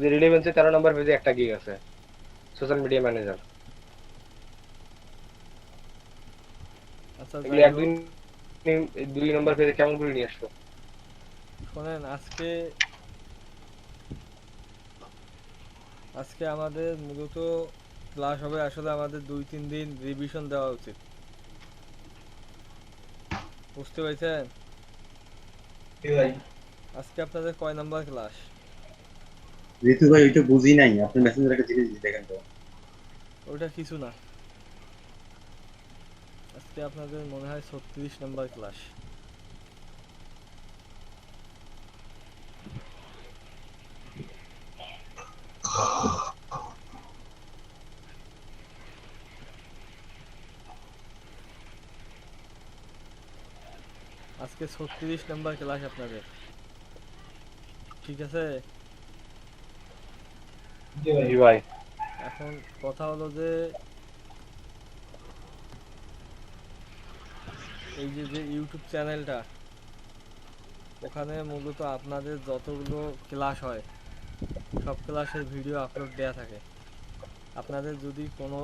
যে রিলেভেন্সে 13 নম্বর পেজে একটা গিগ আছে, সোশ্যাল মিডিয়া ম্যানেজার। আচ্ছা এগুলো যাই এক দুই হোক, 2 নম্বর পেজে কেমন করে নিয়ে আসলো? শোনেন আজকে আজকে আমাদের মূলত ক্লাস হবে, আসলে আমাদের 2-3 দিন রিভিশন দেওয়া উচিত, বুঝতে পেরেছেন? জি ভাই। আজকে আপনাদের কয় নাম্বার ক্লাস? ঋতু ভাই ওইটা বুঝি নাই, আপনি মেসেঞ্জার একটা জিনিস দেখেন তো। ওটা কিছু না, আজকে আপনাদের মনে হয় 36 নাম্বার ক্লাস। আজকে 36 নাম্বার ক্লাস আপনাদের, ঠিক আছে? জি ভাই। জি ভাই। এখন কথা হলো যে এই যে যে ইউটিউব চ্যানেলটা, ওখানে মূলত আপনাদের যতগুলো ক্লাস হয় সব ক্লাসের ভিডিও আপলোড দেয়া থাকে। আপনাদের যদি কোনো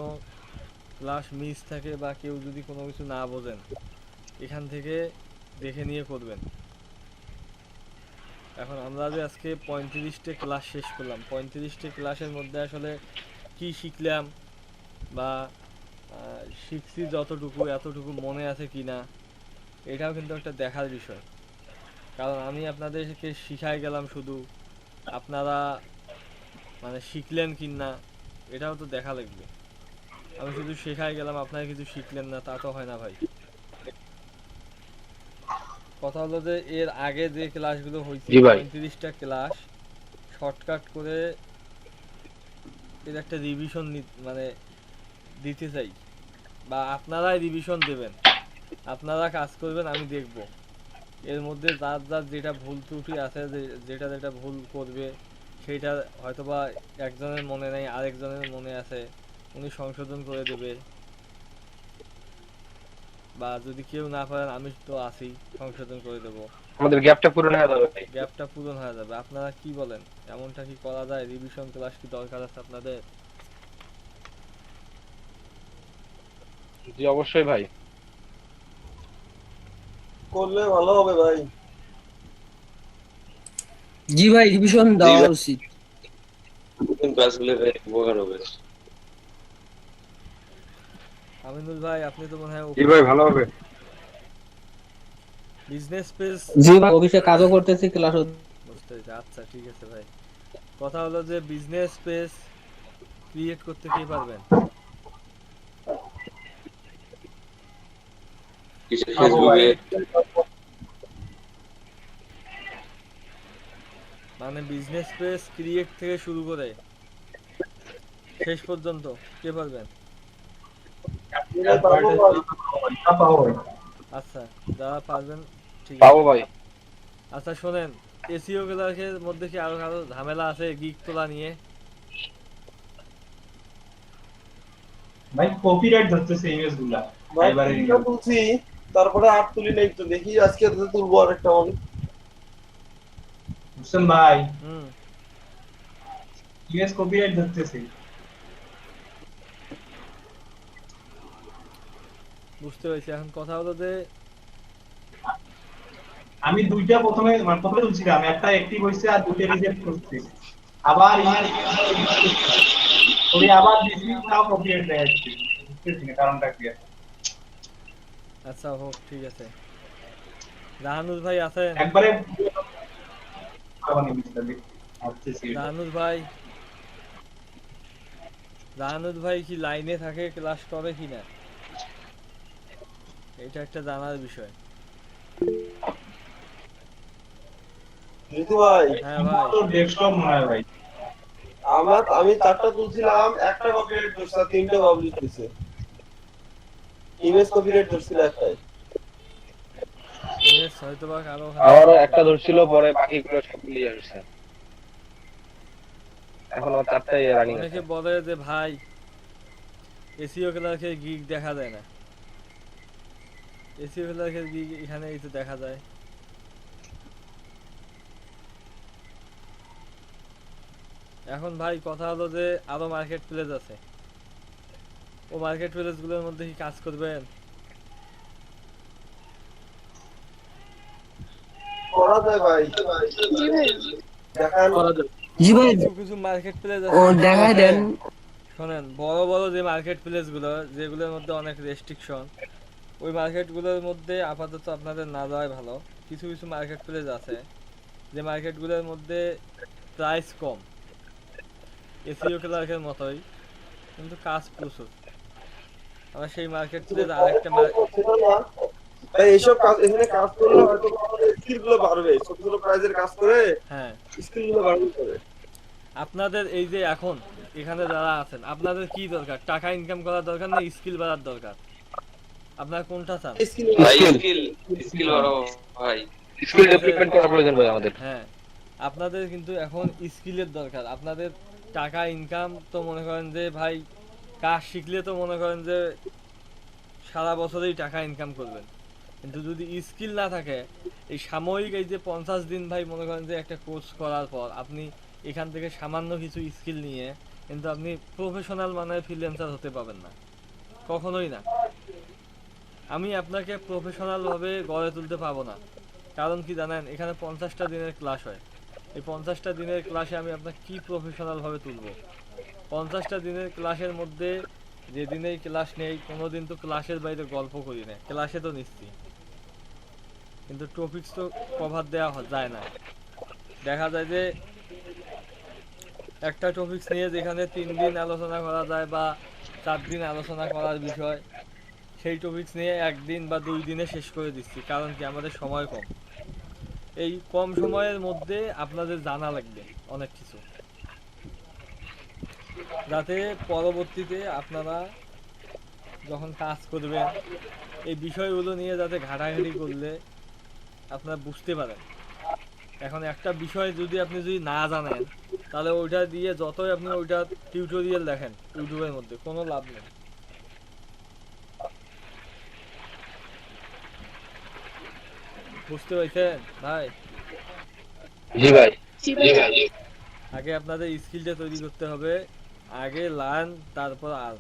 ক্লাস মিস থাকে বা কেউ যদি কোনো কিছু না বোঝেন, এখান থেকে দেখে নিয়ে করবেন। এখন আমরা যে আজকে 35টে ক্লাস শেষ করলাম, 35টে ক্লাসের মধ্যে আসলে কি শিখলাম বা শিখছি যতটুকু এতটুকু মনে আছে কি না, এটাও কিন্তু একটা দেখার বিষয়। কারণ আমি আপনাদেরকে শিখাই গেলাম শুধু, আপনারা মানে শিখলেন কি না এটাও তো দেখা লাগবে। আমি শুধু শেখাই গেলাম, আপনারা কিছু শিখলেন না, তা তো হয় না ভাই। কথা হলো যে এর আগে যে ক্লাসগুলো হয়েছে জি ভাই। 35টা ক্লাস শর্টকাট করে এর একটা রিভিশন মানে দিতে চাই, বা আপনারাই রিভিশন দেবেন, আপনারা কাজ করবেন, আমি দেখব এর মধ্যে যার যার যেটা ভুল ত্রুটি আছে, যেটা যেটা ভুল করবে সেইটা হয়তোবা একজনের মনে নেই আরেকজনের মনে আছে, উনি সংশোধন করে দেবে। বা যদি কেউ না পারেন আমি তো আছি, সংশোধন করে দেব, আমাদের গ্যাপটা পূরণ হয়ে যাবে ভাই। গ্যাপটা পূরণ হয়ে যাবে। আপনারা কি বলেন, এমনটা কি করা যায়? রিভিশন ক্লাস কি দরকার আছে আপনাদের? জি অবশ্যই ভাই। করলে ভালো হবে ভাই। জি ভাই, রিভিশন জি দেওয়া ভাই, উচিত। ক্লাসগুলো ভাই উপকার হবে। আমিনুল ভাই আপনি তো মনে হয় জি ভাই অফিসে, ভালো হবে। Business page. জি ভাই, অফিসে কাজও করতেছি, ক্লাস। বুঝতে পেরেছি, আচ্ছা ঠিক আছে ভাই। কথা হলো যে বিজনেস পেজ ক্রিয়েট করতে কে পারবেন? কিছু পাবো ভাই। ফেসবুকে। মানে বিজনেস পেজ ক্রিয়েট থেকে শুরু করে শেষ পর্যন্ত কে পারবেন? পাবো ভাই। আচ্ছা, যারা পারবেন ঠিক পাবো আছে। ভাই। আচ্ছা শোনেন, এসিও ক্লাসের মধ্যে কি আরো কারো ঝামেলা আছে গিগ তোলা নিয়ে? ভাই কপিরাইট ধরতেছে ইমেজ গুলা। ভাই এবারে তিনটা তুলছি, তারপরে আর তুলি নাই, তো দেখি আজকে তো তুলবো আর একটা অনেক। বুঝছেন ভাই, হুম, ইমেজ কপিরাইট ধরতেছে। বুঝতে পেরেছি। এখন কথা হলো যে আমি দুইটা প্রথমে মানে প্রথমে তুলছিলাম, একটা অ্যাক্টিভ হয়েছে আর দুইটা রিজেক্ট করছে। আবার ওই আবার দিছি, তাও কপিরাইট দেখাচ্ছে। বুঝতেছি না কারণটা কি আছে। আচ্ছা হোক ঠিক আছে। জাহানুর ভাই আছেন? একবারে আবার নিমিশটা দেখছি আসতেছি এটা। জাহানুর ভাই, জাহানুর ভাই কি লাইনে থাকে, ক্লাস করে কি না, এটা একটা জানার বিষয়। ঋতু ভাই, হ্যাঁ ভাই। তো ডেস্কটপ মনে হয় ভাই। আমি চারটা তুলছিলাম, একটা কপিরাইট ধরছে আর তিনটা পাবলিশ দিছে। ইমেজ কপিরাইট ধরছিল একটাই। ইমেজ হয়তো বা কারো ওখানে আমারও সমস্যা। একটা ধরছিল, পরে বাকিগুলো সব ক্লিয়ার হয়েছে। এখন আমার 4টাই রানিং আছে। অনেকে বলে যে ভাই এসিও ক্লাসে গিগ দেখা যায় না, এসিও ক্লাসের গিগ এখানে এই তো দেখা যায়। এখন ভাই কথা হলো যে আরো মার্কেট প্লেস আছে, ও মার্কেট প্লেস গুলোর মধ্যে কি কাজ করবেন? করা যায় ভাই, দেখান। জি ভাই, কিছু কিছু মার্কেট প্লেস ও আছে দেখাই দেন। শোনেন, বড় বড় যে মার্কেট প্লেস গুলো যেগুলোর মধ্যে অনেক রেস্ট্রিকশন, ওই মার্কেট গুলোর মধ্যে আপাতত আপনাদের না যাওয়াই ভালো। কিছু কিছু মার্কেট প্লেস আছে যে মার্কেট গুলোর মধ্যে প্রাইস কম, এসিও ক্লার্কের মতোই, কিন্তু কাজ প্রচুর। আমরা সেই মার্কেট প্লেস আরেকটা সেটা না ভাই, এইসব কাজ এখানে কাজ করলে হয়তো স্কিল গুলো বাড়বে, ছোট ছোট প্রাইজের কাজ করে হ্যাঁ, স্কিল গুলো বাড়বে করে। আপনাদের এই যে এখন এখানে যারা আছেন, আপনাদের কি দরকার? টাকা ইনকাম করার দরকার না স্কিল বাড়ার দরকার? আপনার কোনটা চান? স্কিল ভাই স্কিল স্কিল বাড়াও ভাই। স্কিল ডেভেলপমেন্ট করা প্রয়োজন ভাই আমাদের। হ্যাঁ, আপনাদের কিন্তু এখন স্কিলের দরকার। আপনাদের টাকা ইনকাম তো মনে করেন যে ভাই কাজ শিখলে তো মনে করেন যে সারা বছরেই টাকা ইনকাম করবেন, কিন্তু যদি স্কিল না থাকে, এই সাময়িক এই যে 50 দিন ভাই মনে করেন যে একটা কোর্স করার পর আপনি এখান থেকে সামান্য কিছু স্কিল নিয়ে কিন্তু আপনি প্রফেশনাল মানে ফ্রিল্যান্সার হতে পারবেন না, কখনোই না। আমি আপনাকে প্রফেশনাল ভাবে গড়ে তুলতে পারবো না, কারণ কি জানেন, এখানে 50টা দিনের ক্লাস হয়। এই 50টা দিনের ক্লাসে আমি আপনাকে কি প্রফেশনাল ভাবে তুলবো? 50টা দিনের ক্লাসের মধ্যে যেদিনেই ক্লাস নেই কোনোদিন তো ক্লাসের বাইরে গল্প করি না, ক্লাসে তো নিচ্ছি, কিন্তু টপিকস তো কভার দেওয়া যায় না। দেখা যায় যে একটা টপিকস নিয়ে যেখানে 3 দিন আলোচনা করা যায় বা 4 দিন আলোচনা করার বিষয়, সেই টপিকস নিয়ে 1 দিন বা 2 দিনে শেষ করে দিচ্ছি, কারণ কি আমাদের সময় কম। এই কম সময়ের মধ্যে আপনাদের জানা লাগবে অনেক কিছু, যাতে পরবর্তীতে আপনারা যখন কাজ করবেন এই বিষয়গুলো নিয়ে যাতে ঘাটাঘাটি করলে আপনারা বুঝতে পারেন। এখন একটা বিষয় যদি আপনি না জানেন, তাহলে ওইটা দিয়ে যতই আপনি ওইটা টিউটোরিয়াল দেখেন ইউটিউবের মধ্যে, কোনো লাভ নেই। বুঝতে পারছেন ভাই? জি ভাই। আগে আপনাদের স্কিলটা তৈরি করতে হবে, আগে লার্ন তারপর আর,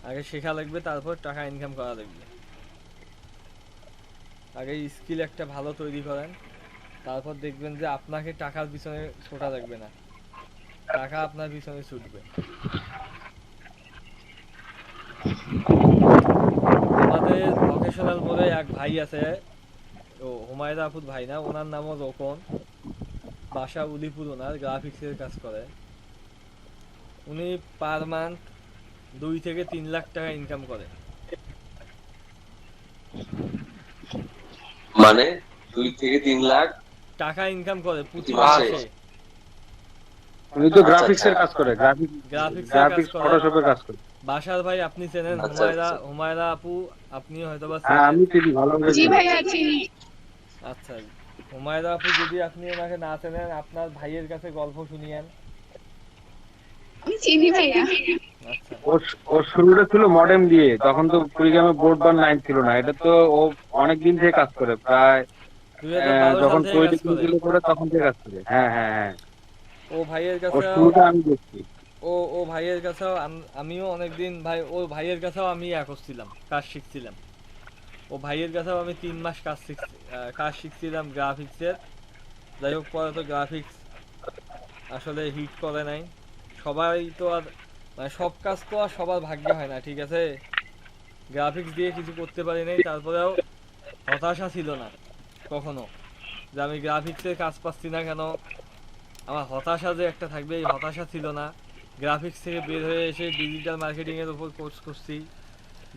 আগে শেখা লাগবে তারপর টাকা ইনকাম করা লাগবে। আগে স্কিল একটা ভালো তৈরি করেন, তারপর দেখবেন যে আপনাকে টাকার পিছনে ছোটা লাগবে না, টাকা আপনার পিছনে ছুটবে। আমাদের ভোকেশনাল বলে এক ভাই আছে, ও হুমায়রা আপুর ভাই না, ওনার নামও রোকন, বাসা উলিপুর, ওনার গ্রাফিক্সের কাজ করে। উনি পার মান্থ 2 থেকে 3 লাখ টাকা ইনকাম করে। মানে 2 থেকে 3 লাখ টাকা ইনকাম করে প্রতি মাসে? মাসে। উনি তো আচ্ছা, গ্রাফিক্সের আচ্ছা। কাজ করে, গ্রাফিক্সের কাজ গ্রাফিক্স করে। ফটোশপের কাজ করে। বাসার ভাই আপনি চেনেন, আচ্ছা, হুমায়রা আচ্ছা। হুমায়রা আপু, আপনি হয়তোবা হ্যাঁ চেনেন। আমি চিনি, ভালো করে চিনি। আচ্ছা, হুমায়রা আপু যদি আপনি ওনাকে না চেনেন, আপনার ভাইয়ের কাছে গল্প শুনিয়েন। আচ্ছা, ওর শুরুটা ছিল মডেম দিয়ে, তখন তো কুড়িগ্রামে ব্রডব্যান্ড লাইন ছিল না। এটা তো ও অনেক দিন থেকে কাজ করে, প্রায় 2012 সাল যখন থেকে তৈরি কাজ করে। করে তখন থেকে কাজ করে। হ্যাঁ হ্যাঁ হ্যাঁ, ও ভাইয়ের ওর কাছেও, শুরুটা আমি দেখছি। ও ভাইয়ের কাছেও আমিও অনেকদিন ভাই, ও ভাইয়ের কাছেও আমি করছিলাম, কাজ শিখছিলাম। ও ভাইয়ের কাছেও আমি 3 মাস কাজ শিখছিলাম গ্রাফিক্সের। যাই হোক, পরে তো গ্রাফিক্স আসলে হিট করে নাই। সবাই তো আর মানে সব কাজ তো আর সবার ভাগ্যে হয় না, ঠিক আছে? গ্রাফিক্স দিয়ে কিছু করতে পারি নাই, তারপরেও হতাশা ছিল না কখনো যে আমি গ্রাফিক্সের কাজ পাচ্ছি না কেন, আমার হতাশা যে একটা থাকবে এই হতাশা ছিল না। গ্রাফিক্স থেকে বের হয়ে এসে ডিজিটাল মার্কেটিং এর উপর কোর্স করছি,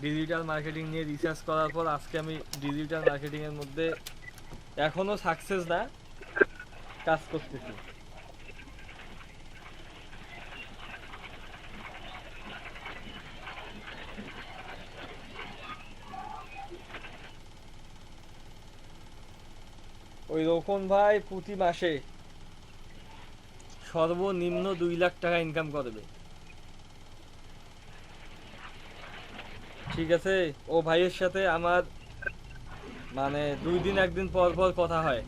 ডিজিটাল মার্কেটিং নিয়ে রিসার্চ করার পর আজকে আমি ডিজিটাল মার্কেটিং এর মধ্যে এখনো সাকসেস না, কাজ করতেছি। ওই রকম ভাই প্রতি মাসে সর্বনিম্ন 2 লাখ টাকা ইনকাম করবে, ঠিক আছে? ও ভাইয়ের সাথে আমার মানে 2 দিন 1 দিন পর পর কথা হয়,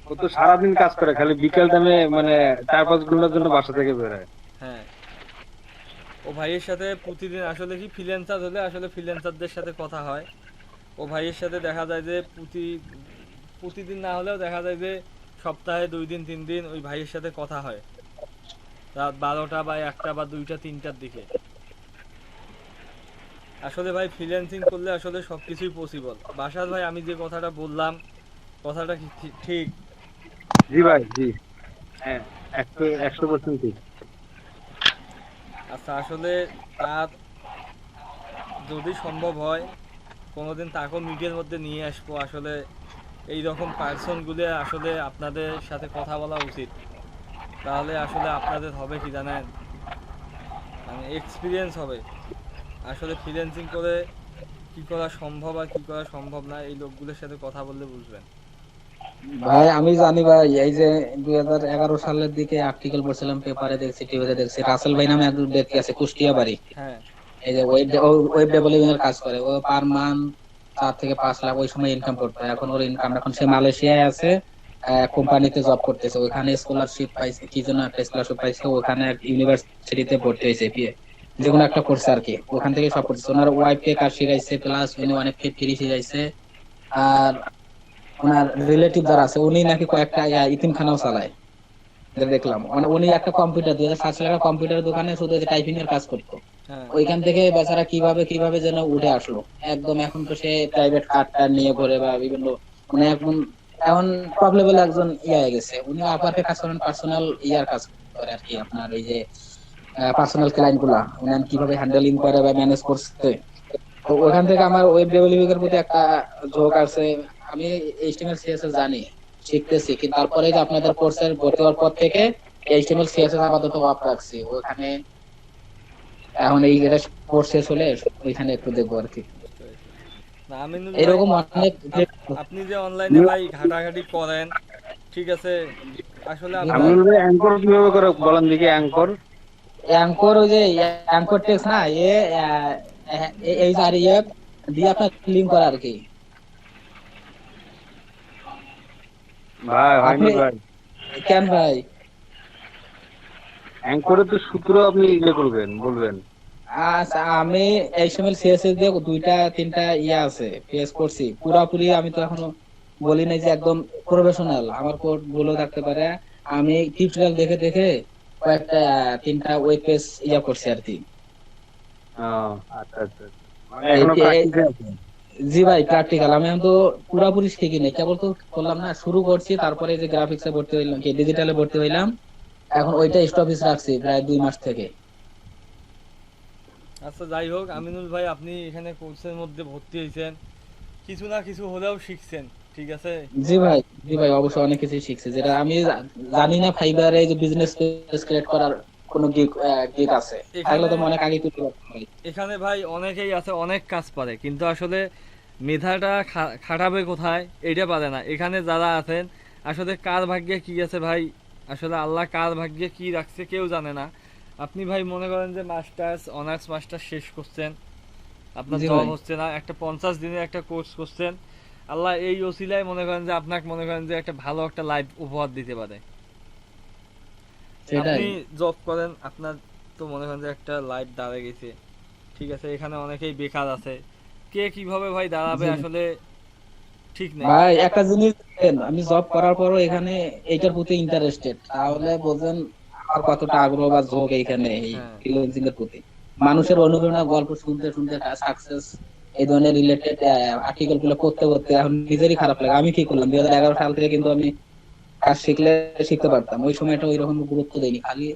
ও তো সারাদিন কাজ করে, খালি বিকেল টাইমে মানে 4-5 ঘন্টার জন্য বাসা থেকে বেরোয়। হ্যাঁ, ও ভাইয়ের সাথে প্রতিদিন আসলে কি ফ্রিল্যান্সার হলে আসলে ফ্রিল্যান্সারদের সাথে কথা হয়। ও ভাইয়ের সাথে দেখা যায় যে প্রতিদিন না হলেও দেখা যায় যে সপ্তাহে 2 দিন 3 দিন ওই ভাইয়ের সাথে কথা হয়, রাত 12টা বা 1টা বা 2টা 3টার দিকে। আসলে ভাই ফ্রিল্যান্সিং করলে আসলে সবকিছুই পসিবল। বাসার ভাই আমি যে কথাটা বললাম, কথাটা কি ঠিক? জি ভাই, জি, হ্যাঁ, 100% ঠিক। আচ্ছা, আসলে তার যদি সম্ভব হয় কোনোদিন তাকেও মিডিয়ার মধ্যে নিয়ে আসবো। আসলে এই রকম পার্সনগুলো আসলে আপনাদের সাথে কথা বলা উচিত, তাহলে আসলে আপনাদের হবে কি জানেন, মানে এক্সপিরিয়েন্স হবে আসলে ফ্রিল্যান্সিং করে কি করা সম্ভব আর কি করা সম্ভব না, এই লোকগুলোর সাথে কথা বললে বুঝবেন। ভাই আমি জানি ভাই, এই যে 2011 সালের দিকে আর্টিকেল পড়ছিলাম, পেপারে দেখছি, টিভিতে দেখছি, রাসেল ভাই নামে একজন ব্যক্তি আছে, কুষ্টিয়া বাড়ি। হ্যাঁ, এই যে ওয়েব ডেভেলপিং এর কাজ করে, ও পার মান্থ 4 থেকে 5 লাখ ওই সময় ইনকাম করতো। এখন ওর ইনকাম, এখন সে মালয়েশিয়ায় আছে, কোম্পানিতে জব করতেছে, ওখানে স্কলারশিপ পাইছে, কি জন্য একটা স্কলারশিপ পাইছে, ওখানে এক ইউনিভার্সিটিতে ভর্তি হয়েছে, যে কোনো একটা কোর্স আর কি, ওখান থেকে সব করতেছে। ওনার ওয়াইফকে কাজ শিখাইছে, প্লাস উনি অনেককে ফ্রি শিখাইছে। আর ওনার রিলেটিভ যারা আছে, উনি নাকি কয়েকটা ইতিমখানাও চালায়, যেটা দেখলাম। উনি একটা কম্পিউটার, 2007 সালে একটা কম্পিউটার দোকানে শুধু টাইপিং এর কাজ করতো। হ্যাঁ, ওইখান থেকে বেচারা কিভাবে কিভাবে যেন উঠে আসলো একদম। এখন তো সে প্রাইভেট কারটা নিয়ে ঘুরে বা বিভিন্ন, মানে এখন প্রবলেবল একজন হয়ে গেছে। উনি আপারকে কাজ করেন, পার্সোনাল কাজ করে আর কি, আপনার এই যে পার্সোনাল ক্লায়েন্ট গুলা উনি কিভাবে হ্যান্ডেলিং করে বা ম্যানেজ করছে। তো ওখান থেকে আমার ওয়েব ডেভেলপিং এর প্রতি একটা ঝোঁক আছে। আমি এইচটিএমএল সিএসএস জানি, শিখতেছি, কিন্তু তারপরে যে আপনাদের কোর্সের ভর্তি হওয়ার পর থেকে এইচটিএমএল সিএসএস আপাতত অফ রাখছি। ওখানে এখন এই যেটা কোর্স শেষ হলে ওইখানে একটু দেখবো আর কি। বুঝতে পেরেছি। না আমিনুল ভাই, এরকম অনেক আপনি যে অনলাইনে ভাই ঘাটাঘাটি করেন, ঠিক আছে, আসলে আমি আপনার বলবো অ্যাঙ্কর কিভাবে করে বলেন দেখি, অ্যাঙ্কর। অ্যাঙ্কর, ওই যে অ্যাঙ্কর টেক্স না, এই যে আর দিয়ে আপনার লিঙ্ক করা আর কি। ভাই হয়নি আপনি ভাই, কেন ভাই? অ্যাঙ্করের তো সূত্র আপনি ইয়ে করবেন, বলবেন। আচ্ছা, আমি এইচটিএমএল সিএসএস দিয়ে 2-3টা আছে, পেজ করছি পুরাপুরি। আমি তো এখনো বলি নাই যে একদম প্রফেশনাল, আমার কোড ভুলও থাকতে পারে। আমি টিউটোরিয়াল দেখে দেখে কয়েকটা 3টা ওয়েব পেজ করছি আর কি। ও, আচ্ছা আচ্ছা আচ্ছা। মানে এখনো প্র্যাকটিসে আছে। জি ভাই, প্র্যাকটিক্যাল। আমি এখন তো পুরাপুরি শিখি নাই, কেবল তো করলাম না, শুরু করছি। তারপরে যে গ্রাফিক্সে ভর্তি হইলাম, কি ডিজিটালে ভর্তি হইলাম, এখন ওইটা স্টপেজ রাখছি প্রায় 2 মাস থেকে। আচ্ছা যাই হোক আমিনুল ভাই, আপনি এখানে কোর্সের মধ্যে ভর্তি হয়েছেন, কিছু না কিছু হলেও শিখছেন, ঠিক আছে। জি ভাই, জি ভাই, অবশ্যই অনেক কিছু শিখছি, যেটা আমি জানি না। ফাইবারে যে বিজনেস পেজ ক্রিয়েট করার কোন গিগ আছে, তাহলে এখানে তো অনেক আগে তুলতে পারতাম ভাই। এখানে ভাই অনেকেই আছে, অনেক কাজ পারে, কিন্তু আসলে মেধাটা খাটাবে কোথায় এটা পারে না। এখানে যারা আছেন আসলে কার ভাগ্যে কি আছে ভাই, আসলে আল্লাহ কার ভাগ্যে কি রাখছে কেউ জানে না। আপনি ভাই মনে করেন যে মাস্টার্স, অনার্স মাস্টার্স শেষ করছেন, আপনার জি জব ভাই, হচ্ছে না, একটা 50 দিনের একটা কোর্স করছেন, আল্লাহ এই ওসিলায় মনে করেন যে আপনাকে মনে করেন যে একটা ভালো একটা লাইফ উপহার দিতে পারে। সেটাই। আপনি জব করেন, আপনার তো মনে করেন যে একটা লাইফ দাঁড়ায় গেছে, ঠিক আছে। এখানে অনেকেই বেকার আছে, কে কিভাবে ভাই দাঁড়াবে জি আসলে ঠিক নেই। ভাই, একটা জিনিস দেখেন, আমি জব করার পরও এখানে এইটার প্রতি ইন্টারেস্টেড, তাহলে বোঝেন আমার কতটা আগ্রহ বা ঝোঁক এইখানে এই হ্যাঁ, ফ্রিল্যান্সিং এর প্রতি। মানুষের অনুপ্রেরণা গল্প শুনতে শুনতে, সাকসেস এই ধরনের রিলেটেড আর্টিকেল গুলো করতে করতে এখন নিজেরই খারাপ লাগে। আমি কি করলাম, 2011 সাল থেকে কিন্তু আমি কাজ শিখতে পারতাম, ওই সময়টা ওই রকম গুরুত্ব দেইনি, খালি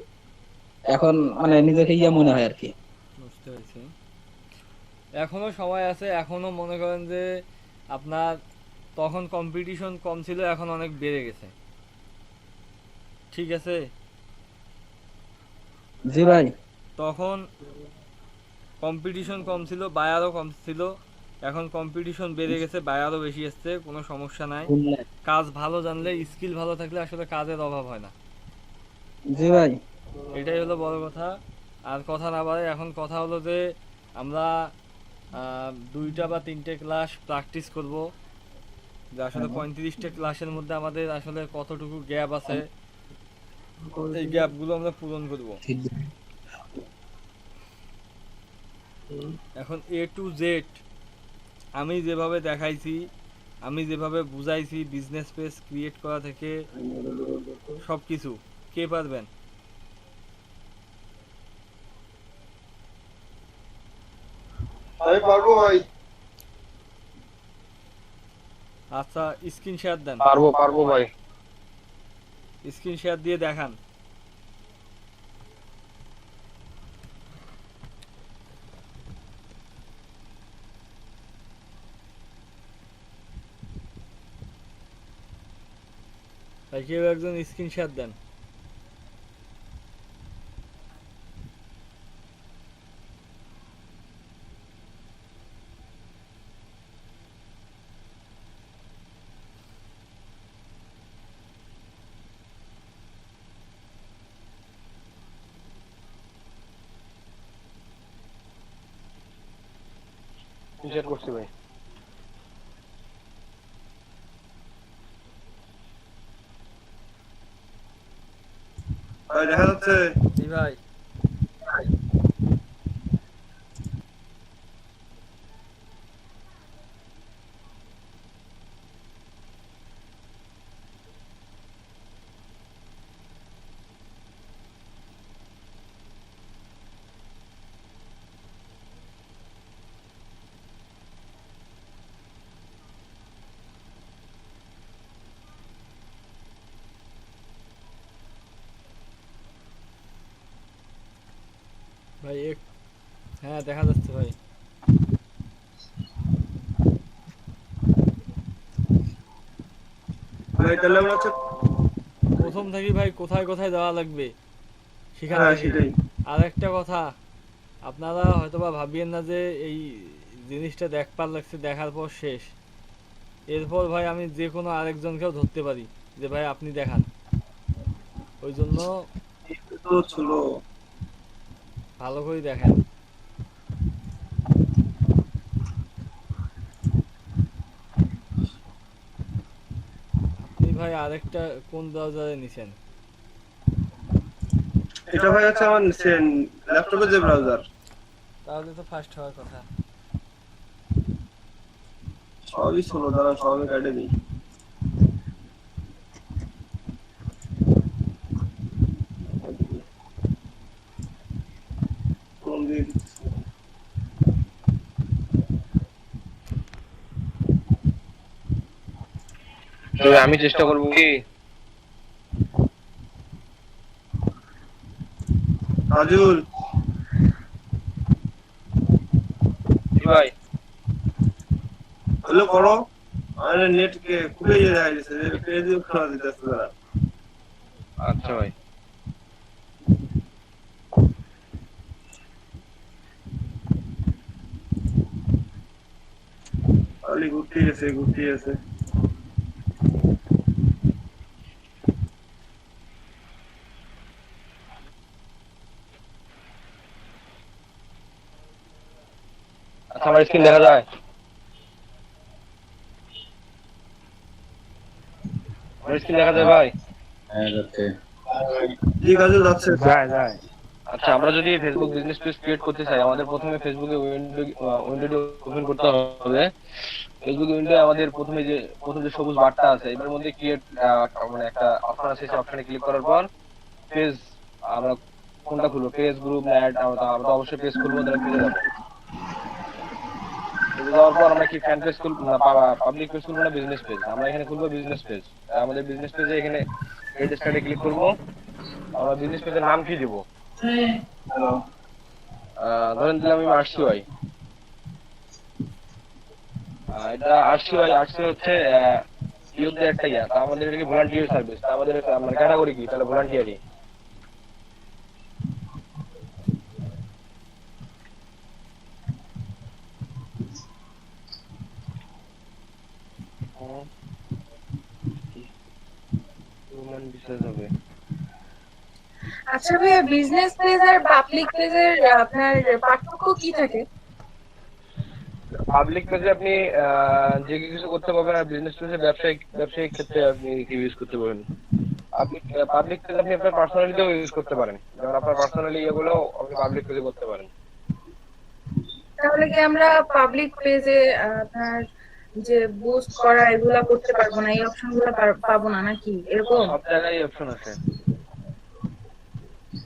এখন মানে নিজেকে মনে হয় আর কি। বুঝতে পেরেছি। এখনো সময় আছে, এখনো মনে করেন যে আপনার তখন কম্পিটিশন কম ছিল, এখন অনেক বেড়ে গেছে, ঠিক আছে। জি ভাই, তখন কম্পিটিশন কম ছিল, বায়ারও কম ছিল, এখন কম্পিটিশন বেড়ে গেছে, বায়ারও বেশি আসছে, কোনো সমস্যা নাই। কাজ ভালো জানলে, স্কিল ভালো থাকলে আসলে কাজের অভাব হয় না, জি ভাই, এটাই হলো বড় কথা। আর কথা না বাড়ে, এখন কথা হলো যে আমরা 2টা বা 3টে ক্লাস প্র্যাকটিস করব, যে আসলে 35টা ক্লাসের মধ্যে আমাদের আসলে কতটুকু গ্যাপ আছে, এই গ্যাপগুলো আমরা পূরণ করব। এখন A to Z আমি যেভাবে দেখাইছি, আমি যেভাবে বুঝাইছি, বিজনেস পেজ ক্রিয়েট করা থেকে সব কিছু, কে পারবেন? আমি পারবো ভাই। আচ্ছা, স্ক্রিন শেয়ার দেন, পারবো ভাই। স্ক্রিন শেয়ার দিয়ে দেখান। ভাই কেউ একজন স্ক্রিন শেয়ার দেন। শেয়ার করছি ভাই। ভাই দেখা যাচ্ছে? জি ভাই। ভাই হ্যাঁ দেখা যাচ্ছে ভাই। ভাই তাহলে আমরা হচ্ছে প্রথম থেকে ভাই কোথায় কোথায় যাওয়া লাগবে সেখান হ্যাঁ থেকে। সেটাই। আর একটা কথা, আপনারা হয়তোবা ভাবিয়েন না যে এই জিনিসটা দেখবার লাগছে, দেখার পর শেষ। এরপর ভাই আমি যে কোনো আরেকজনকেও ধরতে পারি যে ভাই আপনি দেখান, ওই জন্য তো ছিল ভালো করে দেখেন। আপনি ভাই আরেকটা কোন ব্রাউজারে নিছেন? এটা ভাই হচ্ছে আমার ল্যাপটপের যে ব্রাউজার। তাহলে তো ফার্স্ট হওয়ার কথা। সবই ছিল, দাঁড়া সবই কাটে দিই। কোন দিয়ে দিচ্ছি? তবে আমি চেষ্টা করবো কি রাজুল ভাই। হলো করো। আরে নেট কে খুলে ইয়ে দেখা যাচ্ছে, পেজে খোলা দিতেছে দাঁড়া। আচ্ছা ভাই। খালি ঘুরতে গেছে। আচ্ছা আমার স্ক্রিন দেখা যায়? আমার স্ক্রিন দেখা যায় ভাই? ঠিক আছে যাচ্ছে। যায়। আচ্ছা আমরা যদি ফেসবুক বিজনেস পেজ ক্রিয়েট করতে চাই, আমাদের প্রথমে ফেসবুকে উইন্ডো ওপেন করতে হবে। ফেসবুক উইন্ডো আমাদের প্রথম যে সবুজ বারটা আছে, এটার মধ্যে ক্রিয়েট মানে একটা অপশন আছে, সেই অপশনে ক্লিক করার পর পেজ, আমরা কোনটা খুলবো, পেজ, গ্রুপ না অ্যাড? আমরা তো অবশ্যই পেজ খুলবো, তাহলে পেজে যাবো। পেজে যাওয়ার পর আমরা কি ফ্যান পেজ খুলবো না পাবলিক পেজ খুলবো না বিজনেস পেজ? আমরা এখানে খুলবো বিজনেস পেজ। আমাদের বিজনেস পেজে এখানে গেট স্টার্টে ক্লিক করবো। আমরা বিজনেস পেজের নাম কি দিব? ধরেন দিলাম আমি আরসিওয়াই। এটা আরসিওয়াই হচ্ছে ইউথদের একটা ইয়া। তা আমাদের এটা কি ভলান্টিয়ার সার্ভিস? তা আমাদের মানে ক্যাটাগরি কি? তাহলে ভলান্টিয়ারই। হিউম্যান রিসোর্স হবে। আচ্ছা ভাইয়া, বিজনেস পেজ আর পাবলিক পেজের আপনার পার্থক্য কি থাকে? পাবলিক পেজে আপনি যে কিছু করতে পারবেন, আর বিজনেস পেজে ব্যবসায়িক ক্ষেত্রে আপনি কি ইউজ করতে পারবেন। আপনি পাবলিক পেজ আপনি আপনার পার্সোনালিতেও ইউজ করতে পারেন, যেমন আপনার পার্সোনালি এগুলো আপনি পাবলিক পেজে করতে পারেন। তাহলে কি আমরা পাবলিক পেজে আপনার যে বুস্ট করা এগুলা করতে পারবো না, এই অপশন গুলো পাবো না নাকি এরকম? সব জায়গায় অপশন আছে।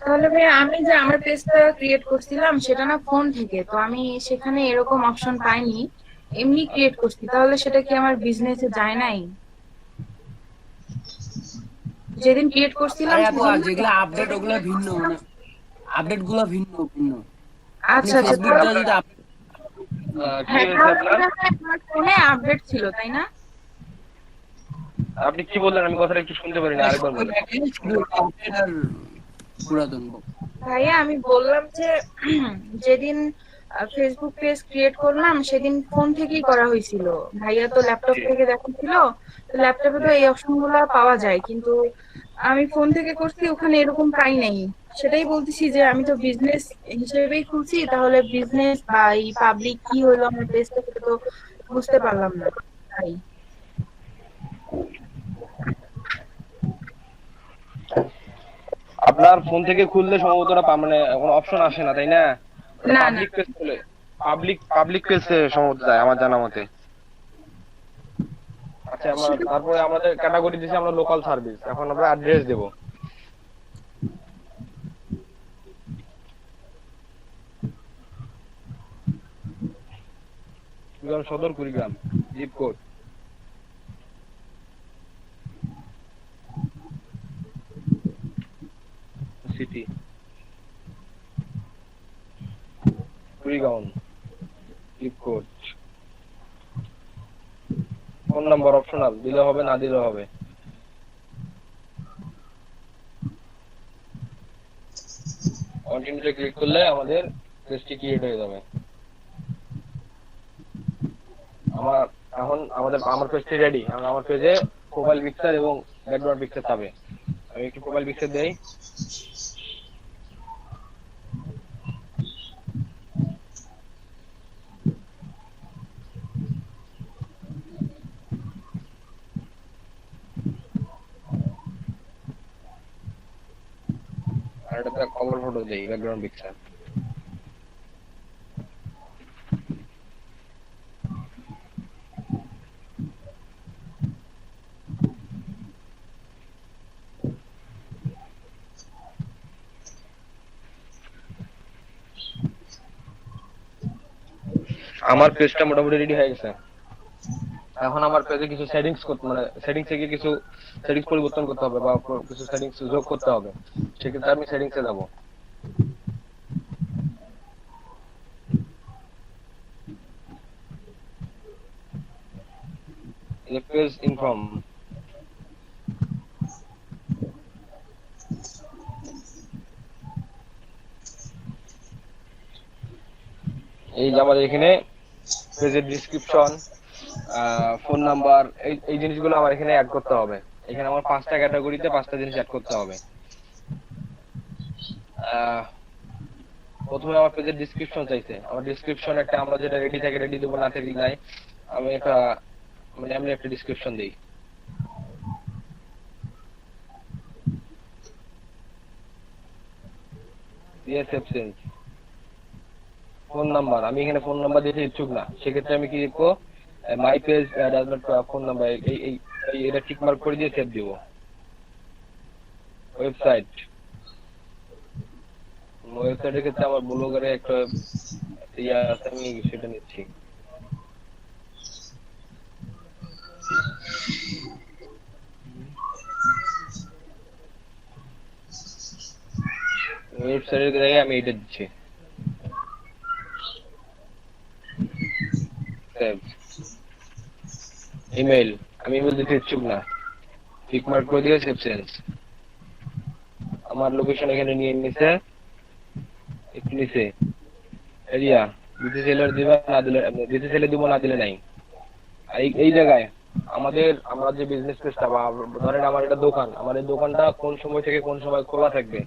তাহলে ভাই আমি যে আমার পেজটা ক্রিয়েট করছিলাম সেটা না ফোন থেকে, তো আমি সেখানে এরকম অপশন পাইনি, এমনি ক্রিয়েট করছি, তাহলে সেটা কি আমার বিজনেসে যায় নাই? যেদিন ক্রিয়েট করছিলাম আরে আপু সেদিন- যেগুলো আপডেট ওগুলো ভিন্ন, মানে আপডেট গুলো ভিন্ন ভিন্ন। আপনি আচ্ছা আচ্ছা, ফেসবুক তাহলে- যদি কি হ্যাঁ, হয়েছে তাহলে আপনার? মনে হয় আমার ফোনে আপডেট ছিল, তাই না? আপনি কি বললেন, আমি কথাটা একটু শুনতে পারিনি, আরেকবার বলেন। আপডেট আর পুরাতন ভাইয়া আমি বললাম যে যেদিন ফেসবুক পেজ ক্রিয়েট করলাম সেদিন ফোন থেকেই করা হয়েছিল, ভাইয়া তো ল্যাপটপ থেকে দেখাচ্ছিল, তো ল্যাপটপে তো এই অপশন গুলো পাওয়া যায়, কিন্তু আমি ফোন থেকে করছি ওখানে এরকম পাই নাই। সেটাই বলতেছি যে আমি তো বিজনেস হিসেবেই খুলছি, তাহলে বিজনেস বা এই পাবলিক কি হলো আমার পেজটা, সেটা তো বুঝতে পারলাম না তাই। আপনার ফোন থেকে খুললে সম্ভবত ওটা মানে কোনো অপশন আসে না, তাই না? না, পাবলিক পেজ খুলে পাবলিক পেজে সম্ভবত যায় আমার জানা মতে। আচ্ছা, তারপরে আমাদের ক্যাটাগরি দিয়েছি আমরা লোকাল সার্ভিস, এখন আমরা অ্যাড্রেস দেব। Kurigram Sadar, Kurigram zip code, city Kurigram zip code. Phone number optional, দিলে হবে না দিলে হবে। কন্টিনিউতে ক্লিক করলে আমাদের পেজটি ক্রিয়েট হয়ে যাবে। আমার পেজটি রেডি। আমার পেজে প্রোফাইল পিকচার এবং ব্যাকগ্রাউন্ড পিকচার পাবে। আমি একটু প্রোফাইল পিকচার দেই। আর একটা কভার ফটো দেই, ব্যাকগ্রাউন্ড পিকচার। আমার পেজটা মোটামুটি রেডি হয়ে গেছে। এখন আমার পেজে কিছু সেটিংস করতে, মানে সেটিংস থেকে কিছু সেটিংস পরিবর্তন করতে হবে বা কিছু সেটিংস যোগ করতে হবে। সেক্ষেত্রে আমি সেটিংসে যাব। পেজ ইনফর্ম, এই যে আমাদের এখানে পেজের ডিসক্রিপশন, ফোন নাম্বার, এই জিনিসগুলো আমার এখানে অ্যাড করতে হবে। এখানে আমার 5টা ক্যাটাগরিতে 5টা জিনিস অ্যাড করতে হবে। প্রথমে আমার পেজের ডিসক্রিপশন চাইছে। আমার ডিসক্রিপশন একটা, আমরা যেটা রেডি থাকে রেডি দেবো, না থাকে নাই। আমি একটা ডিসক্রিপশন দিই। ফোন নাম্বার, আমি এখানে ফোন নাম্বার দিতে ইচ্ছুক না, সেক্ষেত্রে আমি কি লিখবো, my page does not phone number, এটা টিক মার্ক করে দিয়ে সেভ দিব। ওয়েবসাইটের ক্ষেত্রে আমার ব্লগারে একটা ইয়া আছে, আমি সেটা নিচ্ছি। ওয়েবসাইটের জায়গায় আমি এটা দিচ্ছি। ইমেল, আমি ইমেল দিতে ইচ্ছুক না, টিক মার্ক করে দিয়ে সেভ চেঞ্জ। আমার লোকেশন এখানে নিয়ে নিছে, একটু নিচে এরিয়া দিতে সেলার দিবা, না দিলে দিতে সেলে দিব, না দিলে নাই। এই জায়গায় আমরা যে বিজনেস পেজটা, বা ধরেন আমার একটা দোকান, আমার এই দোকানটা কোন সময় থেকে কোন সময় খোলা থাকবে,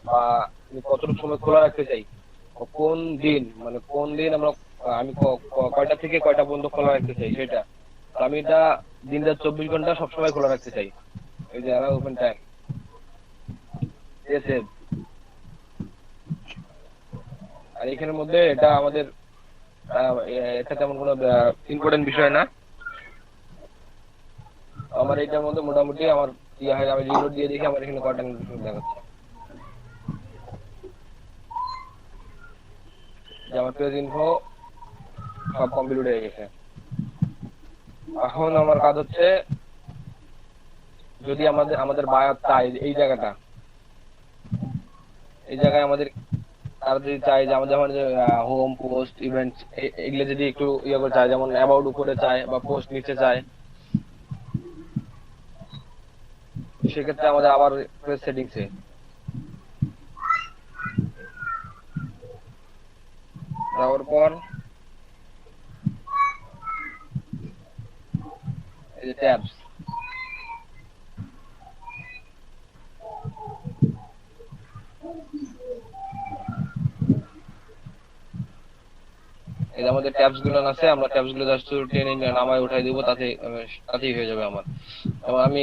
বা আমি কতটুকু সময় খোলা রাখতে চাই, কোন দিন আমরা আমি কয়টা থেকে কয়টা পর্যন্ত খোলা রাখতে চাই সেটা। তো আমি এটা দিন রাত 24 ঘন্টা সবসময় খোলা রাখতে চাই। এই যে ওপেন টাইম সেভ। আর এখানের মধ্যে এটা আমাদের এটা তেমন কোনো ইম্পর্টেন্ট বিষয় না। আমার এটার মধ্যে মোটামুটি আমার ইয়ে হয়, আমি রিলোড দিয়ে দেখি আমার এখানে কয়টা নোটিফিকেশন দেখাচ্ছে। যে আমার পেজ ইনফো সব কমপ্লিট হয়ে গেছে। এখন আমার কাজ হচ্ছে, যদি আমাদের বায়ার চাই এই জায়গায় আমাদের তারা যদি চাই যে আমাদের যে হোম পোস্ট ইভেন্ট এগুলো যদি একটু ইয়ে করে চায়, যেমন অ্যাবাউট উপরে চায় বা পোস্ট নিচে চায়, সেক্ষেত্রে আমাদের আবার পেজ সেটিংসে যাওয়ার পর এই যে ট্যাবস, এই যে আমাদের ট্যাবস গুলো আছে, আমরা ট্যাবস গুলো জাস্ট টেনে নামায় উঠাই দিব, তাতেই হয়ে যাবে আমার। এবং আমি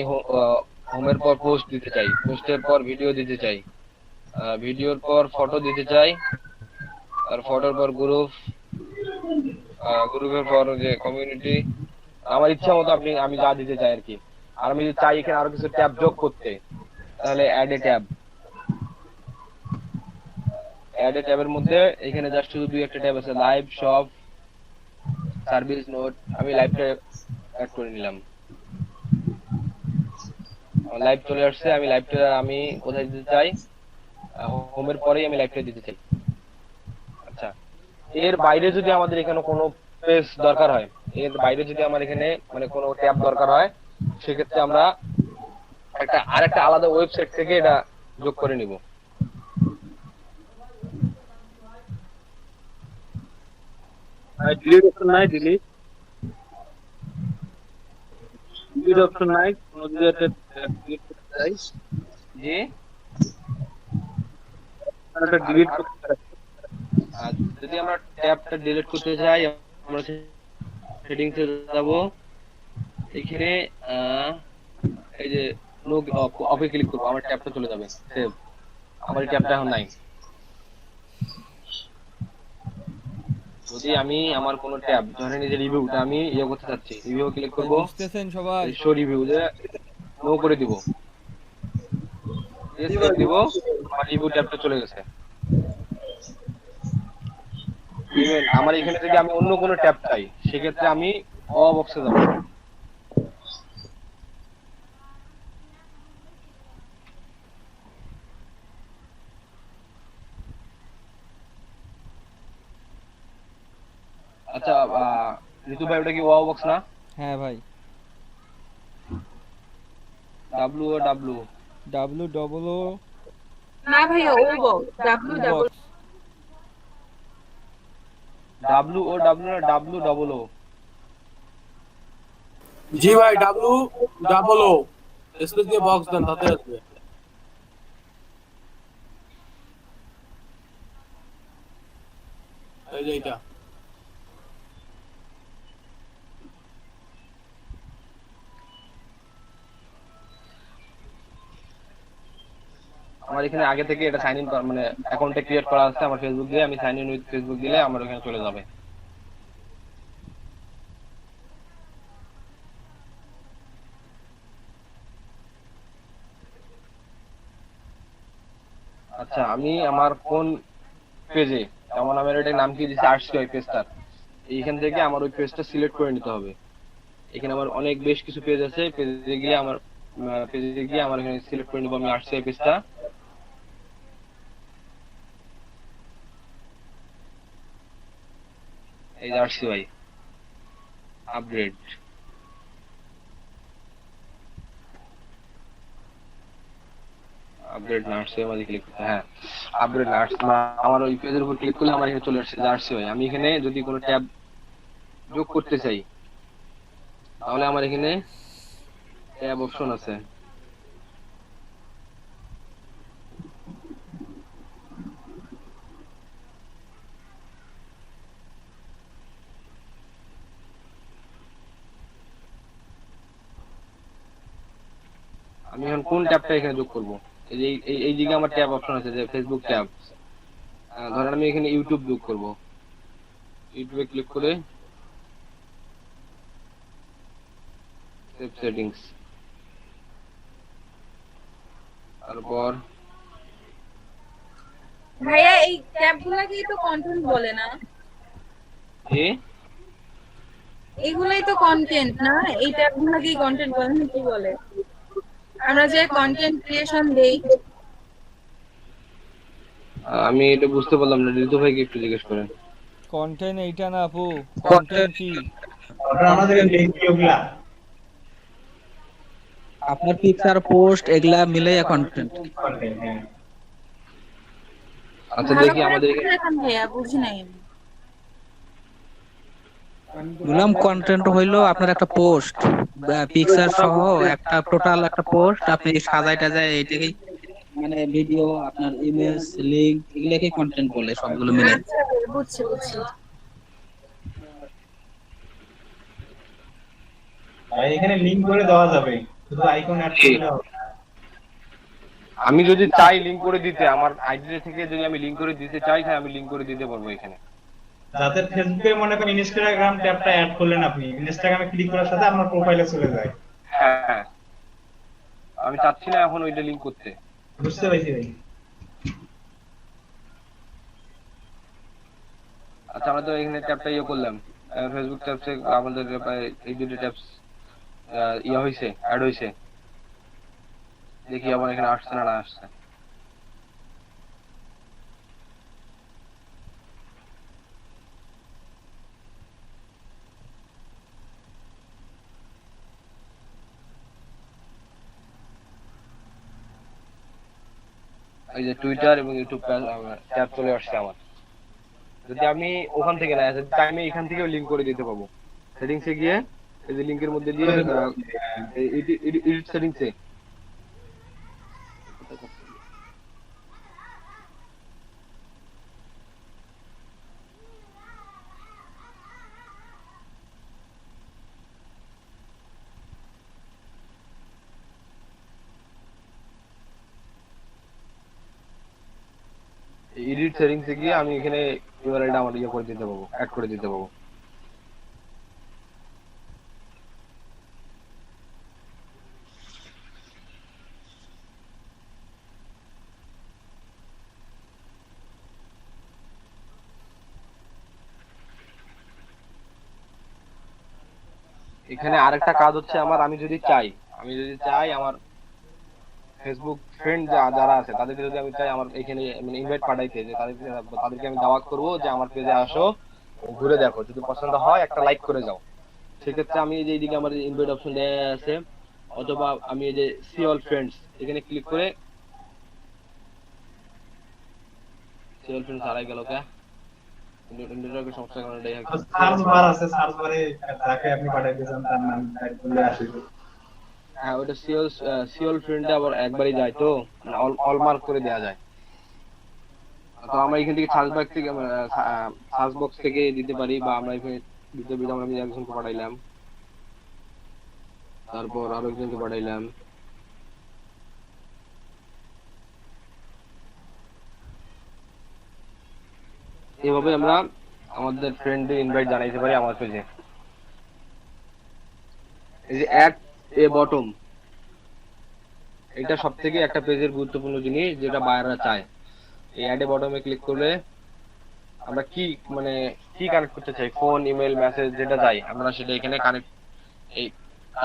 হোমের পর পোস্ট দিতে চাই, পোস্টের পর ভিডিও দিতে চাই, ভিডিওর পর ফটো দিতে চাই, আর ফটোর পর গ্রুপ, গ্রুপের পর যে কমিউনিটি, আমার ইচ্ছা মতো আমি যা দিতে চাই আর কি। আর আমি যদি চাই এখানে আরো কিছু ট্যাব যোগ করতে, তাহলে add a tab. Add a ট্যাবের মধ্যে এখানে জাস্ট শুধু দুই একটা ট্যাব আছে, লাইভ, শপ, সার্ভিস নোট। আমি লাইভটা অ্যাড করে নিলাম, আমার লাইভ চলে আসছে। আমি লাইভটা আমি কোথায় দিতে চাই, হোমের পরেই আমি লাইভটা দিতে চাই। আচ্ছা, এর বাইরে যদি আমাদের এখানে কোনো পেজ দরকার হয়, এর বাইরে যদি আমার এখানে মানে কোনো ট্যাব দরকার হয়, সেক্ষেত্রে আমরা আরেকটা আলাদা ওয়েবসাইট থেকে এটা যোগ করে নিব। ডিলিট অপশন নাই, ডিলিট অপশন নাই, কোনো যদি একটা ডিলিট করতে চাই, জি, একটা ডিলিট করতে চাই, আর যদি আমরা ট্যাবটা ডিলিট করতে চাই, আমরা সেটিংসে যাব। এখানে এই যে অফে ক্লিক করবো, আমার ট্যাবটা চলে যাবে সেভ। আমার এই ট্যাবটা এখন নাই। যদি আমি আমার কোনো ট্যাব, ধরেন এই যে রিভিউটা আমি ইয়ে করতে চাচ্ছি, রিভিউ ক্লিক করব, বুঝতেছেন সবাই? শো রিভিউ যে নো করে দিব, সেভ দিব, আমার রিভিউ ট্যাবটা চলে গেছে। ইভেন আমার এখানে যদি আমি অন্য কোনো ট্যাব চাই, সেক্ষেত্রে আমি বক্সে যাব। আচ্ছা, ঋতু ভাই, ওটা কি বক্স না? হ্যাঁ ভাই। WOW WOO না ভাইয়া, ও বল ডাব্লিউ ডাবল। না WOO? জি ভাই, WOO স্পেস দিয়ে বক্স দেন, তাতে আসবে। এই যে এটা আমার এখানে আগে থেকে এটা সাইন ইন মানে অ্যাকাউন্টে ক্রিয়েট করা আছে আমার ফেসবুক দিয়ে। আমি সাইন ইন উইথ ফেসবুক দিলে আমার ওখানে চলে যাবে। আচ্ছা, আমি আমার কোন পেজে, যেমন আমার এটা নাম কি দিয়েছি, আরসি ওই পেজটার, এইখান থেকে আমার ওই পেজটা সিলেক্ট করে নিতে হবে। এখানে আমার অনেক বেশ কিছু পেজ আছে, পেজে গিয়ে আমার এখানে সিলেক্ট করে নিব আমি আরসি ওই পেজটা। এই যে আরসিআই আপগ্রেড, না আরসিআই মাঝে ক্লিক করতে, হ্যাঁ আপগ্রেড না আমার ওই পেজের উপর ক্লিক করলে আমার এখানে চলে আসছে আরসিআই। আমি এখানে যদি কোনো ট্যাব যোগ করতে চাই, তাহলে আমার এখানে ট্যাব অপশন আছে। আমি এখন কোন ট্যাবটা এখানে যোগ করব? এই যে এই দিকে আমার ট্যাব অপশন আছে যে ফেসবুক ট্যাব। ধরেন আমি এখানে ইউটিউব যোগ করব। ইউটিউবে ক্লিক করে সেভ সেটিংস, তারপর ভাইয়া এই ট্যাবগুলাকেই তো কন্টেন্ট বলে না? এগুলাই তো কন্টেন্ট না? এই ট্যাবগুলাকেই কন্টেন্ট বলে না, কি বলে? আমরা যে কন্টেন্ট ক্রিয়েশন দেই। আমি এটা বুঝতে পারলাম না, ঋতু ভাইকে একটু জিজ্ঞেস করেন। কন্টেন্ট এইটা না আপু, কন্টেন্ট কি? আমাদের লিঙ্কগুলা আপনার পিকচার পোস্ট এগুলা মিলে কন্টেন্ট। হ্যাঁ। আচ্ছা ভালো দেখি করে আমাদের বুঝে দেখান ভাইয়া, বুঝি নাই আমি। বললাম কন্টেন্ট হইলো আপনার একটা পোস্ট পিকচার সহ একটা টোটাল একটা পোস্ট আপনি সাজাই টাজাই এইটাকেই মানে ভিডিও আপনার ইমেজ লিংক এগুলাকে কন্টেন্ট বলে সবগুলো মিলে। আচ্ছা ভাইয়া, বুঝছি বুঝছি। ভাই এখানে লিংক করে দেওয়া যাবে, শুধু আইকন অ্যাড করলে হবে। আমি যদি চাই লিংক করে দিতে, আমার আইডি থেকে যদি আমি লিংক করে দিতে চাই তাহলে আমি লিংক করে দিতে পারবো এখানে। যাদের ফেসবুকে মনে করেন ইনস্টাগ্রাম ট্যাবটা অ্যাড করলেন, আপনি ইনস্টাগ্রামে ক্লিক করার সাথে আপনার প্রোফাইলে চলে যায়। হ্যাঁ, আমি চাচ্ছি না এখন ওইটা লিংক করতে। বুঝতে পারছি ভাই। আচ্ছা আমরা তো এখানে ট্যাবটা ইয়ে করলাম, ফেসবুক ট্যাবসে আমাদের এই দুটো ট্যাবস ইয়ে হয়েছে, অ্যাড হয়েছে। দেখি আমার এখানে আসছে না আসছে। এই যে টুইটার এবং ইউটিউব ট্যাব চলে আসছে আমার। যদি আমি ওখান থেকে না আসে তাই আমি এখান থেকেও লিংক করে দিতে পাবো। সেটিংসে গিয়ে এই যে লিংকের মধ্যে দিয়ে এডিট সেটিংসে এডিট সেটিংসে গিয়ে আমি এখানে ইউআরএলটা আমার ইয়ে করে দিতে পাবো, অ্যাড করে দিতে পাবো। এখানে আরেকটা কাজ হচ্ছে আমার, আমি যদি চাই আমার ফেসবুক ফ্রেন্ড যারা আছে তাদেরকে যদি আমি চাই আমার এখানে মানে ইনভাইট পাঠাইতে, যে তাদেরকে আমি দাওয়াত করব যে আমার পেজে আসো, ঘুরে দেখো, যদি পছন্দ হয় একটা লাইক করে যাও। সেক্ষেত্রে আমি এই যে এইদিকে আমার ইনভাইট অপশন দেয়া আছে, অথবা আমি এই যে সি অল ফ্রেন্ডস এখানে ক্লিক করে সি অল ফ্রেন্ডস হারাই গেল কে ইন্টারনেটের সমস্যার কারণে এটাই হচ্ছে। সার্চ বার আছে, সার্চ বারে যাকে আপনি পাঠাইতে চান তার নাম টাইপ করলে আসবে। হ্যাঁ ওটা সিওল ফ্রেন্ডে আবার একবারই যায় তো, অল মার্ক করে দেওয়া যায়। তো আমরা এখান থেকে সার্চ বক্স থেকে সার্চ বক্স থেকে দিতে পারি, বা আমরা এখানে দিতে পারি। আমরা একজনকে পাঠাইলাম, তারপর আরো একজনকে পাঠাইলাম, এইভাবে আমরা আমাদের ফ্রেন্ডদের ইনভাইট জানাইতে পারি আমার পেজে। এই যে অ্যাড এ বটম, এটা সবথেকে একটা পেজের গুরুত্বপূর্ণ জিনিস যেটা বায়াররা চায়। এই অ্যাড এ বটমে ক্লিক করলে আমরা কি মানে কি কানেক্ট করতে চাই, ফোন ইমেল মেসেজ যেটা চাই আমরা সেটা এখানে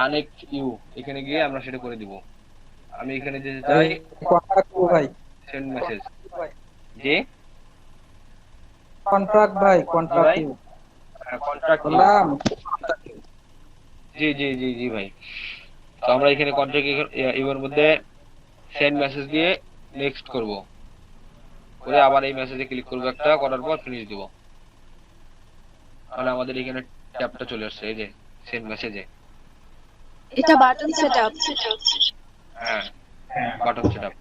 কানেক্ট ইউ এখানে গিয়ে আমরা সেটা করে দিব। আমি এখানে যেতে চাই কন্ট্রাক্ট ভাই, সেন্ড মেসেজ, যে কন্ট্রাক্ট ভাই, কন্ট্রাক্ট বললাম। জি জি জি জি ভাই। তো আমরা এখানে কন্ট্রাক্ট ইউর মধ্যে সেন্ড মেসেজ দিয়ে নেক্সট করব, করে আবার এই মেসেজে ক্লিক করব একটা, করার পর ফিনিশ দিব। তাহলে আমাদের এখানে ট্যাবটা চলে আসছে এই যে সেন্ড মেসেজে। এটা বাটন সেটআপ। হ্যাঁ বাটন সেটআপ।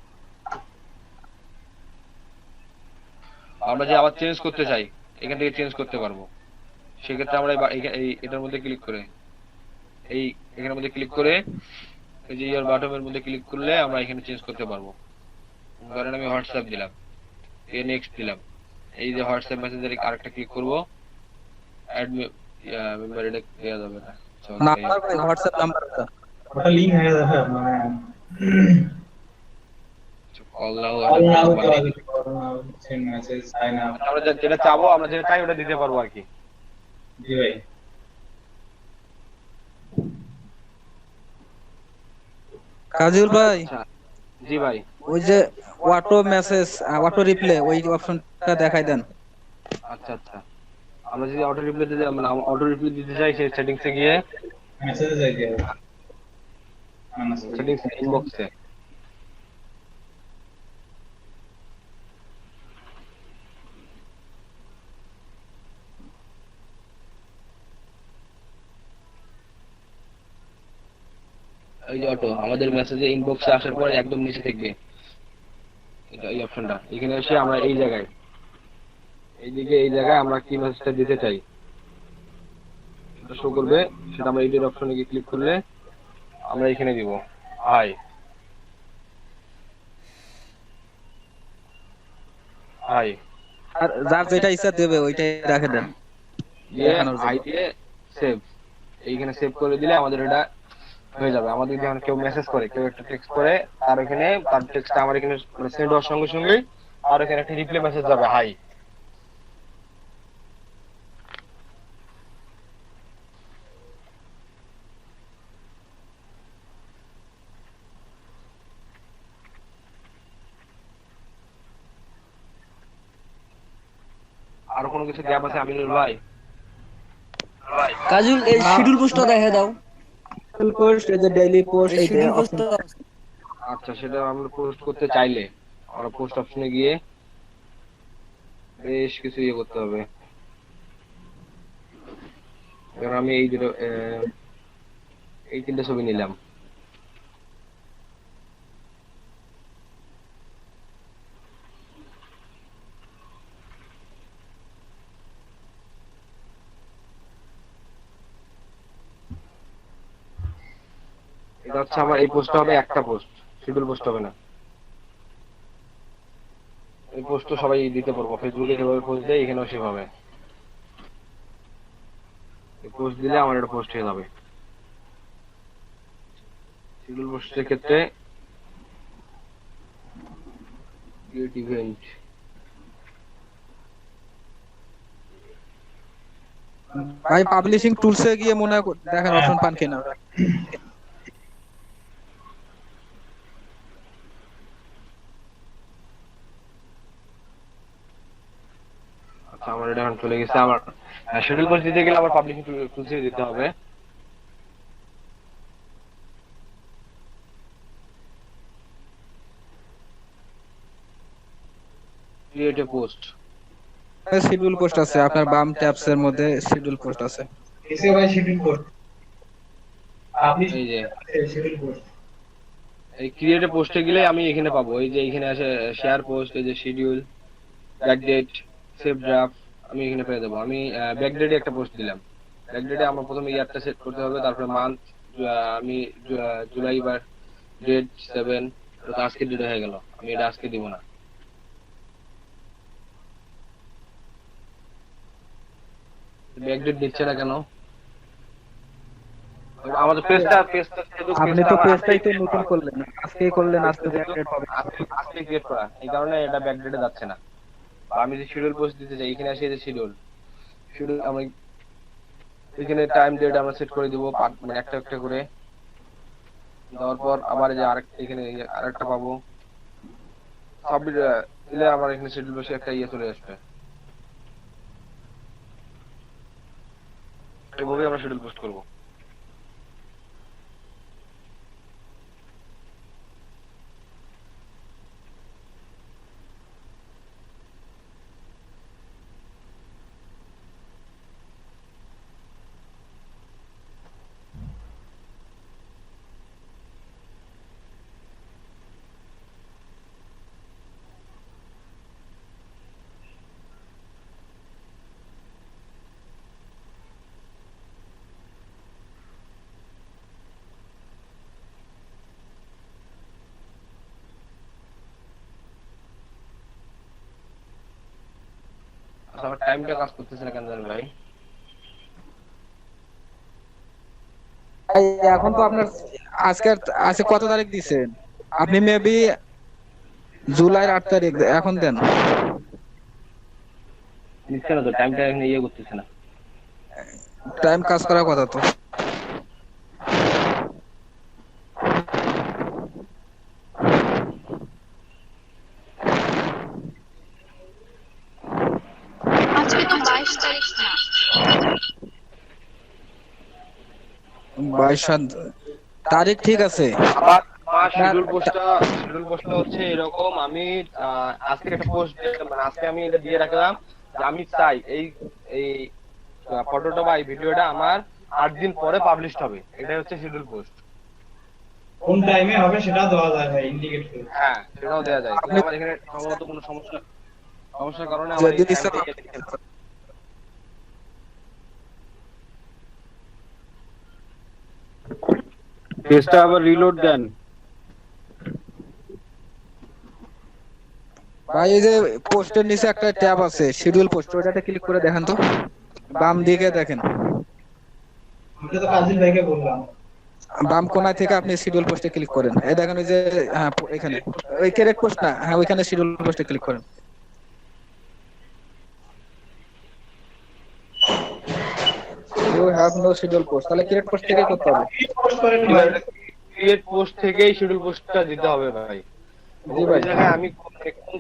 আমরা যে আবার চেঞ্জ করতে চাই এখান থেকে চেঞ্জ করতে পারবো। সেক্ষেত্রে আমরা এটার মধ্যে ক্লিক করে এখানের মধ্যে ক্লিক করে এই যে ইয়ার বাটমের মধ্যে ক্লিক করলে আমরা এখানে চেঞ্জ করতে পারবো। ধরেন আমি হোয়াটসঅ্যাপ দিলাম, নেক্সট দিলাম, এই যে হোয়াটসঅ্যাপ মেসেঞ্জারে আরেকটা ক্লিক করবো, অ্যাড মেম্বার, এটা দেওয়া যাবে না। নাম্বার ভাই হোয়াটসঅ্যাপ নাম্বারটা ওটা লিংক হয়ে যাবে মানে কল নাও, কল নাও দেওয়া যেতে পারে না, সেন্ড মেসেজ সাইন আপ। আমরা যেটা চাবো, আমরা যেটা চাই ওটা দিতে পারবো আর কি। জি ভাই। কাজল ভাই, জি ভাই। ওই যে অটো মেসেজ অটো রিপ্লে ওই অপশনটা দেখাই দেন। আচ্ছা আচ্ছা, আমরা যদি অটো রিপ্লাই দিতে, মানে অটো রিপ্লাই দিতে চাই, সেই সেটিংসে গিয়ে মেসেজে যাই দিয়ে সেটিংস ইনবক্সে এই যে অটো আমাদের মেসেজে ইনবক্সে আসার পর একদম নিচে থাকবে এটা, এই অপশনটা। এখানে এসে আমরা এই জায়গায়, এইদিকে এই জায়গায় আমরা কি মেসেজটা দিতে চাই সেটা শো করবে, সেটা আমরা এডিট অপশনে গিয়ে ক্লিক করলে আমরা এখানে দিব হাই। হাই আর যার যেটা ইচ্ছা দেবে ওইটাই রেখে দেন। দিয়ে হাই দিয়ে সেভ, এইখানে সেভ করে দিলে আমাদের এটা হয়ে যাবে। আমাদের যখন কেউ মেসেজ করে, কেউ একটা টেক্সট করে, তার এখানে তার টেক্সটটা আমার এখানে সেন্ড হওয়ার সঙ্গে সঙ্গেই আর এখানে একটা রিপ্লাই মেসেজ যাবে হাই। আর কোনো কিছু গ্যাপ আছে আমিনুল ভাই? কাজল এই শিডিউল পোস্টটা দেখে দাও। পোস্ট এই যে ডেইলি পোস্ট এই শিডিউল পোস্ট। আচ্ছা, সেটা আমরা পোস্ট করতে চাইলে আমরা পোস্ট অপশনে গিয়ে বেশ কিছু ইয়ে করতে হবে। কারণ আমি এই দুটো এই তিনটা ছবি নিলাম, এটা হচ্ছে আমার এই পোস্টটা হবে একটা পোস্ট, শিডিউল পোস্ট হবে না। এই পোস্ট তো সবাই দিতে পারবো, ফেসবুকে যেভাবে পোস্ট দেয় এখানেও সেভাবে পোস্ট দিলে আমার এটা পোস্ট হয়ে যাবে। শিডিউল পোস্টের ক্ষেত্রে ক্রিয়েট ইভেন্ট, ভাই পাবলিশিং টুলসে গিয়ে মনে হয় দেখেন অপশন পান কিনা। আচ্ছা আমার এটা এখন চলে গেছে। আমার শিডিউল পোস্ট দিতে গেলে আমার পাবলিশিং টুলসে দিতে হবে। Create a post, schedule post আছে আপনার বাম ট্যাবস এর মধ্যে, শিডিউল পোস্ট আছে। এসে ভাই শিডিউল পোস্ট আপনি এই যে শিডিউল পোস্ট এই ক্রিয়েট এ পোস্টে গেলে আমি এখানে পাবো, এই যে এখানে আছে শেয়ার পোস্ট, এই যে শিডিউল, ব্যাকডেট, সেভ ড্রাফট, আমি এখানে পেয়ে যাবো। আমি ব্যাকডেটে একটা পোস্ট দিলাম। ব্যাকডেটে আমার প্রথমে ইয়ারটা সেট করতে হবে, তারপরে মান্থ, আমি জুলাই বা ডেট 7, আজকে ডেট হয়ে গেল, আমি এটা আজকে দিব না। ব্যাকডেট দিচ্ছে না কেন? আমাদের পেজটা আপনি তো পেজটাই তো নতুন করলেন, আজকেই করলেন, আজকে ব্যাকডেট হবে। আজকে ক্রিয়েট করা, এই কারণে এটা ব্যাকডেটে যাচ্ছে না। আমি যে শিডিউল পোস্ট দিতে চাই, এখানে আসে যে শিডিউল, আমি এখানে টাইম ডেট আমরা সেট করে দিব, মানে একটা একটা করে দেওয়ার পর আবার এই যে এখানে আরেকটা পাবো, সাবমিট দিলে আমার এখানে শিডিউল বসে একটা ইয়ে চলে আসবে। এইভাবে আমরা শিডিউল পোস্ট করবো। আচ্ছা আমার টাইমটা কাজ করতেছে না কেন জানেন ভাই? ভাই, এখন তো আপনার আজকে আজকে কত তারিখ দিছেন? আপনি মেবি জুলাইয়ের 8 তারিখ, এখন দেন। নিচ্ছে না তো, টাইমটা এখন ইয়ে করতেছে না। টাইম কাজ করার কথা তো। আজকে তো 22 তারিখ না। 22 তারিখ ঠিক আছে। আমার শিডিউল পোস্টটা হচ্ছে এরকম, আমি আজকে একটা পোস্ট মানে আজকে আমি এটা দিয়ে রাখলাম যে আমি চাই এই এই ফটোটা বা এই ভিডিওটা আমার 8 দিন পরে পাবলিশ হবে, এটাই হচ্ছে শিডিউল পোস্ট। কোন টাইমে হবে সেটা দেওয়া যায় ভাই, ইন্ডিকেট করে। হ্যাঁ সেটাও দেওয়া যায়, কিন্তু আমার এখানে সম্ভবত কোনো সমস্যার কারণে আমার এই যদি টাইমটা পেজটা আবার রিলোড দেন। ভাই এই যে পোস্টের নিচে একটা ট্যাব আছে শিডিউল পোস্ট, ওটাতে ক্লিক করে দেখেন তো, বাম দিকে দেখেন। আমি তো কাজিল ভাইকে বললাম। বাম কোণা থেকে আপনি শিডিউল পোস্টে ক্লিক করেন, এই দেখেন ওই যে হ্যাঁ এখানে ওই কারেক্ট পোস্ট না, হ্যাঁ ওইখানে শিডিউল পোস্টে ক্লিক করেন। You have no schedule post, তাহলে কারেক্ট পোস্ট থেকে করতে হবে। ক্রিয়েট পোস্ট থেকেই শিডিউল পোস্টটা দিতে হবে ভাই। জি ভাই, এই জায়গায় আমি কোন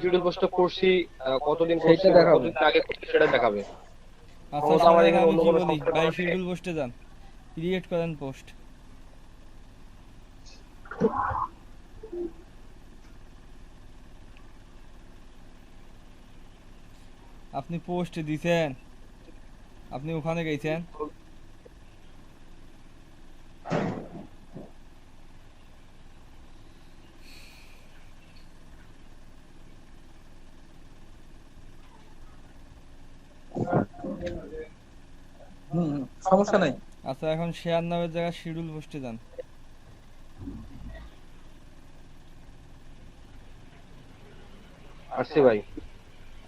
শিডিউল পোস্টটা করছি, কতদিন করছি, সেইটা দেখাবে। কতদিন আগে করছি সেটা দেখাবে। আচ্ছা ও তো আমার শোনেন, এখানে আমি অন্য কি কোনো বলি সমস্যার ভাই, কারণে- শিডিউল পোস্টে যান, ক্রিয়েট করেন পোস্ট। আপনি পোস্ট দিছেন, আপনি ওখানে গেছেন, সমস্যা নাই। আচ্ছা এখন শেয়ার নামের জায়গায় শিডিউল পোস্টে যান। আসছে ভাই।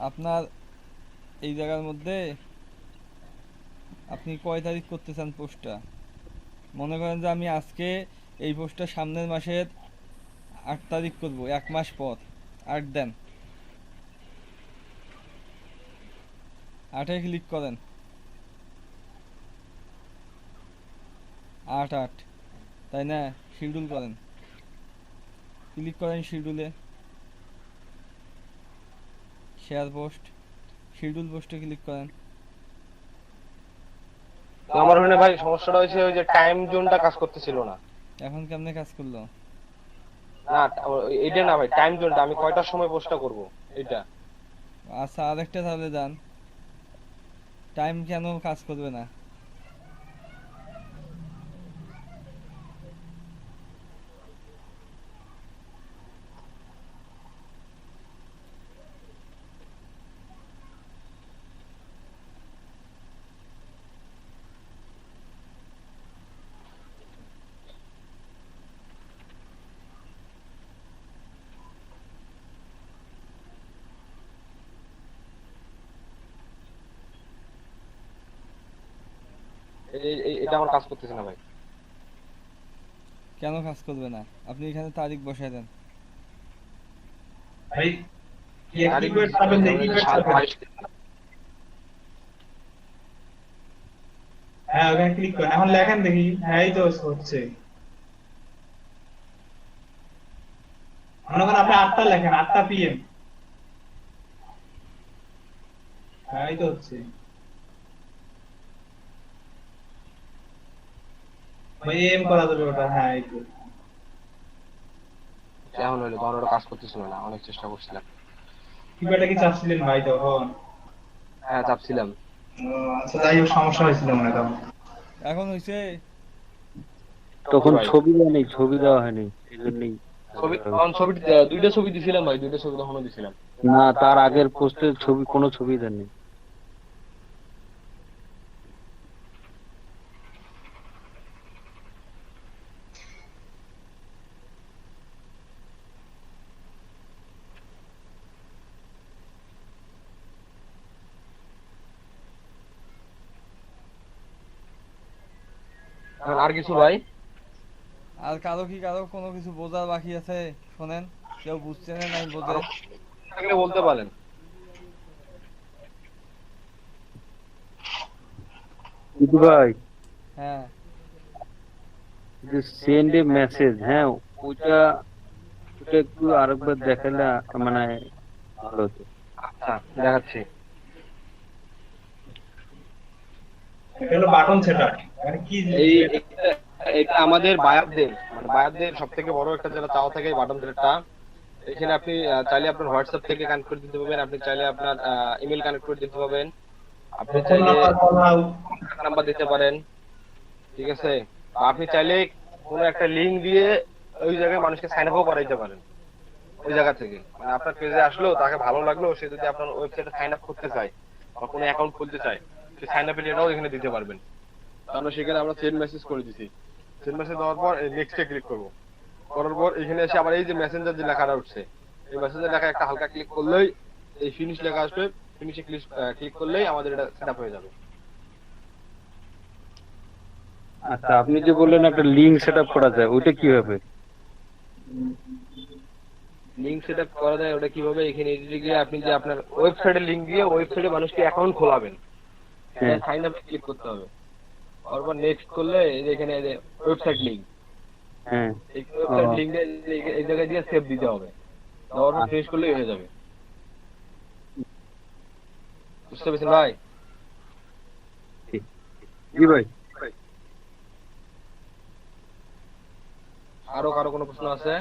আপনার এই জায়গার মধ্যে আপনি কয় তারিখ করতে চান পোস্টটা? মনে করেন যে আমি আজকে এই পোস্টটা সামনের মাসের 8 তারিখ করব, 1 মাস পর 8 দেন, 8-এ ক্লিক করেন, 8 তাই না? শিডিউল করেন, ক্লিক করেন শিডিউলে, শেয়ার পোস্ট, শিডিউল পোস্টে ক্লিক করেন। তো আমার মনে হয় ভাই সমস্যাটা হয়েছে ওই যে টাইম জোনটা কাজ করতেছিল না। এখন কেমনে কাজ করলো? না এটা না ভাই, টাইম জোনটা আমি কয়টার সময় পোস্টটা করব এটা। আচ্ছা আরেকটা তাহলে যান, টাইম কেন কাজ করবে না? এটা আমার কাজ করতেছে না ভাই। কেন কাজ করবে না? আপনি এখানে তারিখ বসায় দেন। ভাই কি করে ছাড়বেন, দেখি করে ছাড়বেন। হ্যাঁ ওখানে ক্লিক করেন, এখন লেখেন দেখি। হ্যাঁ এই তো হচ্ছে। মনে করেন আপনি 8টা লেখেন, 8টা PM। হ্যাঁ এই তো হচ্ছে ভাই, এম করা যাবে ওটা। হ্যাঁ এই তো এখন হলো তখন ওটা কাজ করতেছিল না, অনেক চেষ্টা করছিলাম। কিবোর্ডে কি চাপছিলেন ভাই তখন? হ্যাঁ চাপছিলাম। আচ্ছা যাই হোক, সমস্যা হয়েছিল মনে হয় তখন। এখন হইছে? তখন ছবি নেই, ছবি দেওয়া হয়নি, এই জন্যই। ছবি দুইটা ছবি দিছিলাম ভাই, দুইটা ছবি তখনও দিছিলাম। না, তার আগের পোস্টের ছবি, কোনো ছবি দেননি। আর কিছু ভাই? আর কারো কোনো কিছু বোঝার বাকি আছে? শোনেন, কেউ বুঝছে না নাই বোঝে। থাকলে বলতে পারেন। কিন্তু ভাই হ্যাঁ, যে সেন্ড এ মেসেজ, হ্যাঁ ওইটা ওটা একটু আরেকবার দেখালে মানে ভালো হতো। আচ্ছা দেখাচ্ছি। এটা হলো বাটন সেটআপ, মানে কি এই জিনিস এটা? এটা আমাদের বায়ারদের, মানে বায়ারদের সবথেকে বড় একটা যেটা চাওয়া থাকে বাটন থ্রেডটা। এখানে আপনি চাইলে আপনার হোয়াটসঅ্যাপ থেকে কানেক্ট করে দিতে পারবেন, আপনি চাইলে আপনার ইমেল কানেক্ট করে দিতে পারবেন, আপনি ফোন চাইলে নাম্বার কল আউট। নাম্বার দিতে পারেন, ঠিক আছে? বা আপনি চাইলে কোনো একটা লিংক দিয়ে ওই জায়গায় মানুষকে সাইন আপও করাইতে পারেন ওই জায়গা থেকে। মানে আপনার পেজে আসলো, তাকে ভালো লাগলো, সে যদি আপনার ওয়েবসাইটে সাইন আপ করতে চায় বা কোনো অ্যাকাউন্ট খুলতে চায়, সে সাইন আপের এটাও এখানে দিতে পারবেন। তাহলে সেখানে আমরা সেন্ড মেসেজ করে দিছি। সেন্ড মেসেজ দেওয়ার পর নেক্সটে ক্লিক করব, করার পর এখানে এসে আবার এই যে মেসেঞ্জার যে লেখাটা উঠছে, এই মেসেঞ্জার লেখা একটা হালকা ক্লিক করলেই এই ফিনিশ লেখা আসবে, ফিনিশে ক্লিক করলেই আমাদের এটা সেটআপ হয়ে যাবে। আচ্ছা, আপনি যে বললেন একটা লিংক সেটআপ করা যায়, ওইটা কিভাবে? লিংক সেটআপ করা যায় ওটা কিভাবে? এখানে এডিটে গিয়ে আপনি যে আপনার ওয়েবসাইটের লিংক দিয়ে ওয়েবসাইটে মানুষকে অ্যাকাউন্ট খোলাবেন, হ্যাঁ সাইন আপে ক্লিক করতে হবে। তারপর নেক্সট করলে এই যে এখানে ওয়েবসাইট লিংক, হ্যাঁ। এই ওয়েবসাইট লিংকটা এই জায়গায় দিয়ে সেভ দিতে হবে, দেওয়ার পর ফিনিশ করলেই হয়ে যাবে। বুঝতে পেরেছেন ভাই? জি ভাই। আরো কারো কোনো প্রশ্ন আছে?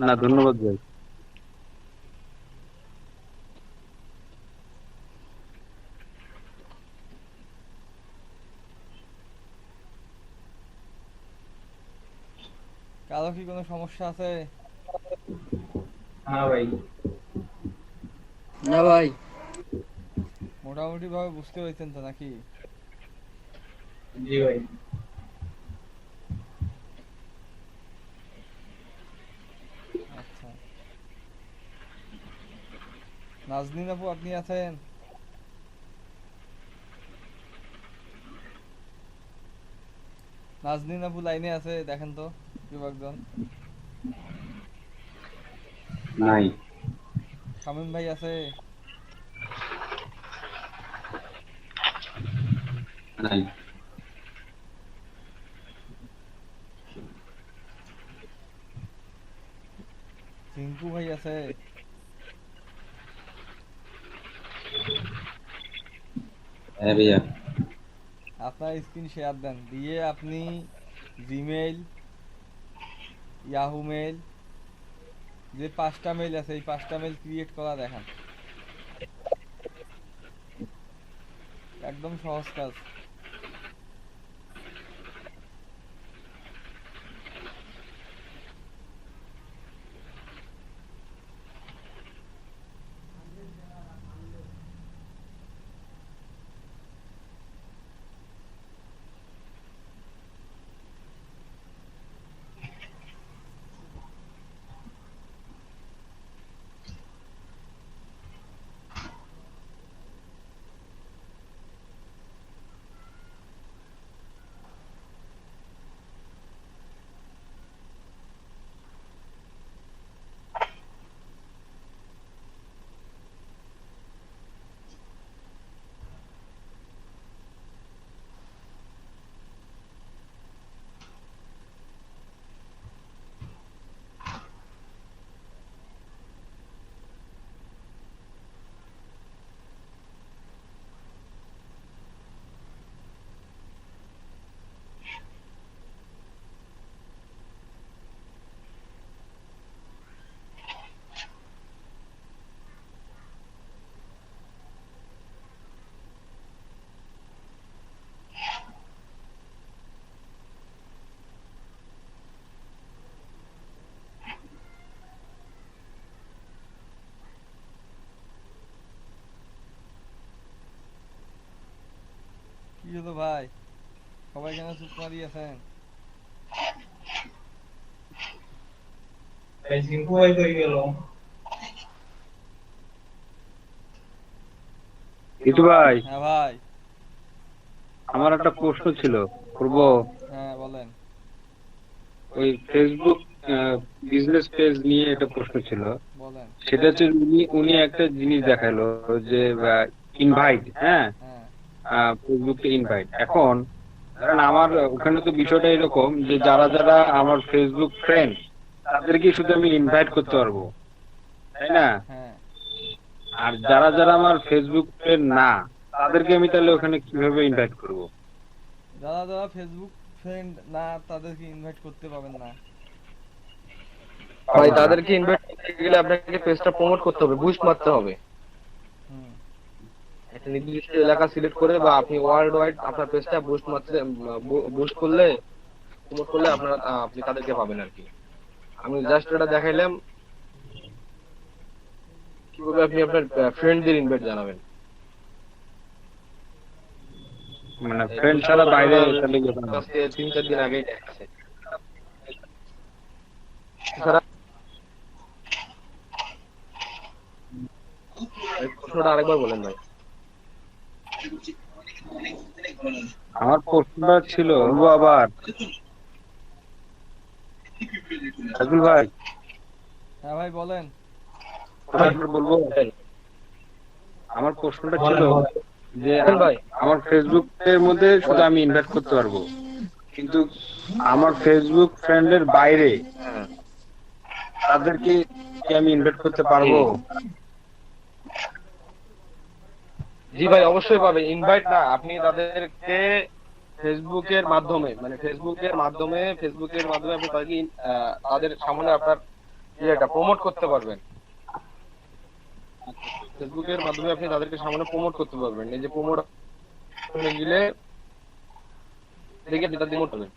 না, ধন্যবাদ ভাই। কারো কি কোনো সমস্যা আছে? হ্যাঁ ভাই। না ভাই, মোটামুটি ভাবে বুঝতে পেরেছেন তো নাকি? জি ভাই। আচ্ছা, নাজনীন আপু আপনি আছেন? নাজনীন আপু লাইনে আছে, দেখেন তো কেউ একজন। নাই। শামীম ভাই আছে? নাই। রিঙ্কু ভাই আছে? হ্যাঁ ভাইয়া। আপনার স্ক্রিন শেয়ার দেন, দিয়ে আপনি জিমেইল, ইয়াহু মেইল, যে 5টা মেইল আছে এই 5টা মেইল ক্রিয়েট করা দেখান। একদম সহজ কাজ। কি হলো ভাই, সবাই কেন চুপ মারিয়েছেন? ভাই জিঙ্কু ভাই কই গেল? কিন্তু ভাই, হ্যাঁ ভাই, আমার একটা প্রশ্ন ছিল, করব? হ্যাঁ বলেন। বলেন। ওই ফেসবুক বিজনেস পেজ নিয়ে একটা প্রশ্ন ছিল, বলেন। সেটা হচ্ছে উনি একটা জিনিস দেখালো যে ইনভাইট, হ্যাঁ, ফেসবুকে ইনভাইট। এখন ধরেন আমার ওখানে তো বিষয়টা এরকম যে যারা যারা আমার ফেসবুক ফ্রেন্ড তাদেরকে শুধু আমি ইনভাইট করতে পারবো, তাই না? হ্যাঁ। আর যারা যারা আমার ফেসবুক ফ্রেন্ড না তাদেরকে আমি তাহলে ওখানে কিভাবে ইনভাইট করব? যারা যারা ফেসবুক ফ্রেন্ড না তাদেরকে ইনভাইট করতে পাবেন না। ভাই তাদেরকে ইনভাইট করতে গেলে আপনাকে পেজটা প্রমোট করতে হবে, বুস্ট মারতে হবে। একটা নির্দিষ্ট এলাকা সিলেক্ট করে বা আপনি ওয়ার্ল্ড ওয়াইড আপনার পেজটা বুস্ট করলে, প্রমোট করলে আপনি তাদেরকে পাবেন আর কি। আমি জাস্ট এটা দেখাইলাম কিভাবে আপনি আপনার ফ্রেন্ডদের ইনভাইট জানাবেন। মানে ফ্রেন্ড ছাড়া বাইরে তাহলে আজকে 3-4 দিন আগেই দেখাচ্ছে। প্রশ্নটা আরেকবার বলেন ভাই। আমার প্রশ্নটা ছিল আবার রাজুল ভাই। হ্যাঁ ভাই বলেন। বলবো, আমার প্রশ্নটা ছিল যে আমার ফেসবুকের মধ্যে শুধু আমি ইনভাইট করতে পারবো, কিন্তু আমার ফেসবুক ফ্রেন্ডের বাইরে তাদেরকে কি আমি ইনভাইট করতে পারবো? জি ভাই অবশ্যই পাবে। ইনভাইট না, আপনি তাদেরকে ফেসবুকের মাধ্যমে আপনি তাদেরকে তাদের সামনে আপনার ইয়েটা প্রমোট করতে পারবেন। ফেসবুকের মাধ্যমে আপনি তাদেরকে সামনে প্রমোট করতে পারবেন। এই যে প্রমোট গেলে দেখে আপনি তাদের প্রমোট করবেন।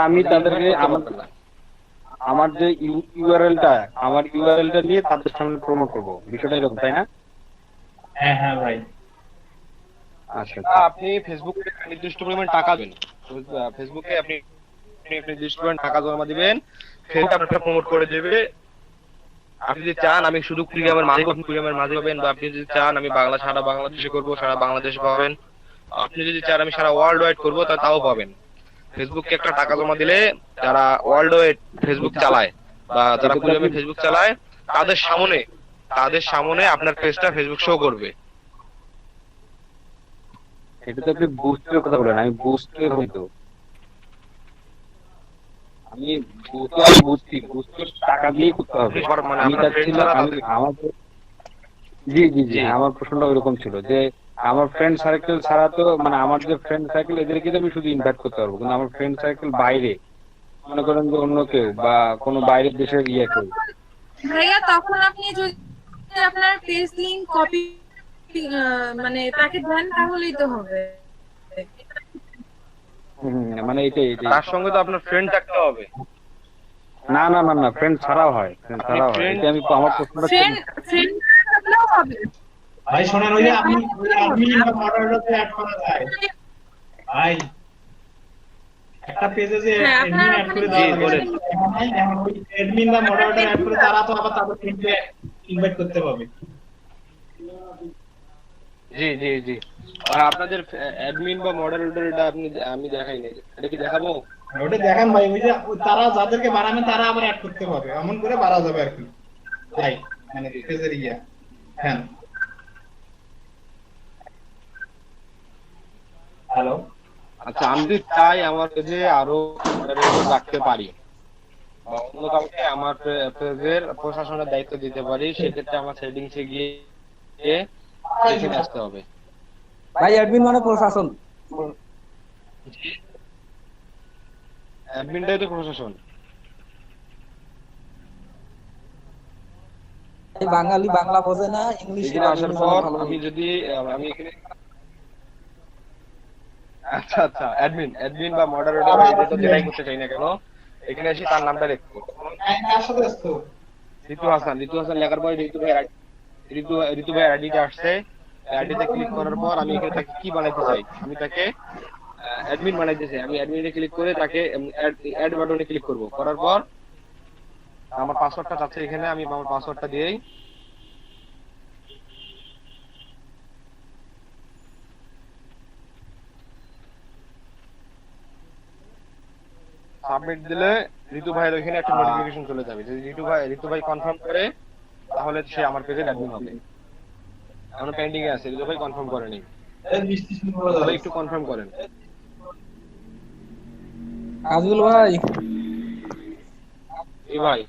আমি তাদেরকে আমার যে ইউআরএলটা নিয়ে তাদের সামনে প্রমোট করবো, বিষয়টা এরকম তাই না? হ্যাঁ হ্যাঁ ভাই। আচ্ছা, আপনি ফেসবুকে নির্দিষ্ট পরিমাণ টাকা দেবেন। ফেসবুকে আপনি নির্দিষ্ট পরিমাণ টাকা জমা দিবেন, ফেসবুক আপনাকে প্রমোট করে দেবে। আপনি যদি চান আমি শুধু কুড়িগ্রামের মাঝে পাবেন, বা আপনি যদি চান আমি সারা বাংলাদেশে করবো, সারা বাংলাদেশে পাবেন। আপনি যদি চান আমি সারা ওয়ার্ল্ড ওয়াইড করবো, তাও পাবেন। ফেসবুককে একটা টাকা জমা দিলে যারা ওয়ার্ল্ড ওয়াইড ফেসবুক চালায় বা যারা কুড়িগ্রামে ফেসবুক চালায় তাদের সামনে আপনার পেজটা ফেসবুক শো করবে। এটা তো আপনি বুস্টের কথা বলেন, আমি বুস্টের হইতো আমি বুস্টের টাকা দিয়ে করতে হবে। আমি চাচ্ছিলাম জি জি জি, আমার প্রশ্নটা ওইরকম ছিল যে আমার ফ্রেন্ড সার্কেল ছাড়া তো মানে আমার যে ফ্রেন্ড সার্কেল এদেরকে তো আমি শুধু ইনভাইট করতে পারবো, কিন্তু আমার ফ্রেন্ড সার্কেল বাইরে মনে করেন যে অন্য কেউ বা কোনো বাইরের দেশের কেউ। ভাইয়া তখন আপনি যদি আপনার পেজ লিংক কপি মানে তাকে দেন তাহলেই তো হবে। মানে এটাই তার সঙ্গে তো আপনার ফ্রেন্ড থাকতে হবে। না না না না, ফ্রেন্ড ছাড়াও হয়, এটা আমি আমার প্রশ্নটা ফ্রেন্ড থাকলেও হবে। ভাই শোনেন, ওই যে আপনি অ্যাডমিন বা মডারেটরকে অ্যাড করা যায় ভাই, একটা পেজে যে অ্যাডমিন অ্যাড করে দেওয়া হবে, এখন ওই অ্যাডমিন বা মডারেটর অ্যাড করে তারা তো আবার তাদের ফ্রেন্ডকে ইনভাইট করতে পারবে। জি জি জি, আপনাদের অ্যাডমিন বা মডারেটর এটা আমি দেখাই নাই, এটা কি দেখাবো? ওটা দেখান ভাই, ওই যে তারা যাদেরকে বাড়াবেন তারা আবার অ্যাড করতে পারবে, এমন করে বাড়া যাবে আর কি ভাই, মানে পেজের হ্যাঁ। হ্যালো, আচ্ছা, আমি যদি চাই আমার পেজে আরো মডারেটর রাখতে পারি বা অন্য কাউকে আমার পেজের প্রশাসনের দায়িত্ব দিতে পারি, সেক্ষেত্রে আমার সেটিংসে গিয়ে দেখে আসতে হবে। ভাই অ্যাডমিন মানে প্রশাসন, অ্যাডমিনটাই তো প্রশাসন। বাঙালি বাংলা বোঝে না, ইংলিশ আসার পর আমি যদি আমি এখানে আচ্ছা আচ্ছা অ্যাডমিন বা মডারেটর এটা তো যেটাই করতে চাই না কেন, এখানে এসে তার নামটা লিখবো। ঋতু হাসান লেখার পর ঋতু ভাই আইডিটা আসছে, আইডিতে ক্লিক করার পর আমি এখানে তাকে কি বানাইতে চাই, আমি তাকে অ্যাডমিন বানাইতে চাই। আমি অ্যাডমিনে ক্লিক করে তাকে অ্যাড বাটনে ক্লিক করব, করার পর আমার পাসওয়ার্ডটা চাচ্ছে এখানে, আমি আমার পাসওয়ার্ডটা দিয়েই সাবমিট দিলে ঋতু ভাইয়ের ওইখানে একটা নোটিফিকেশন চলে যাবে। যদি ঋতু ভাই কনফার্ম করে তাহলে সে আমার পেজে অ্যাডমিন হবে। এখনো পেন্ডিং এ আছে, ঋতু ভাই কনফার্ম করেনি। ভাই একটু কনফার্ম করেন। কাজল ভাই, এই ভাই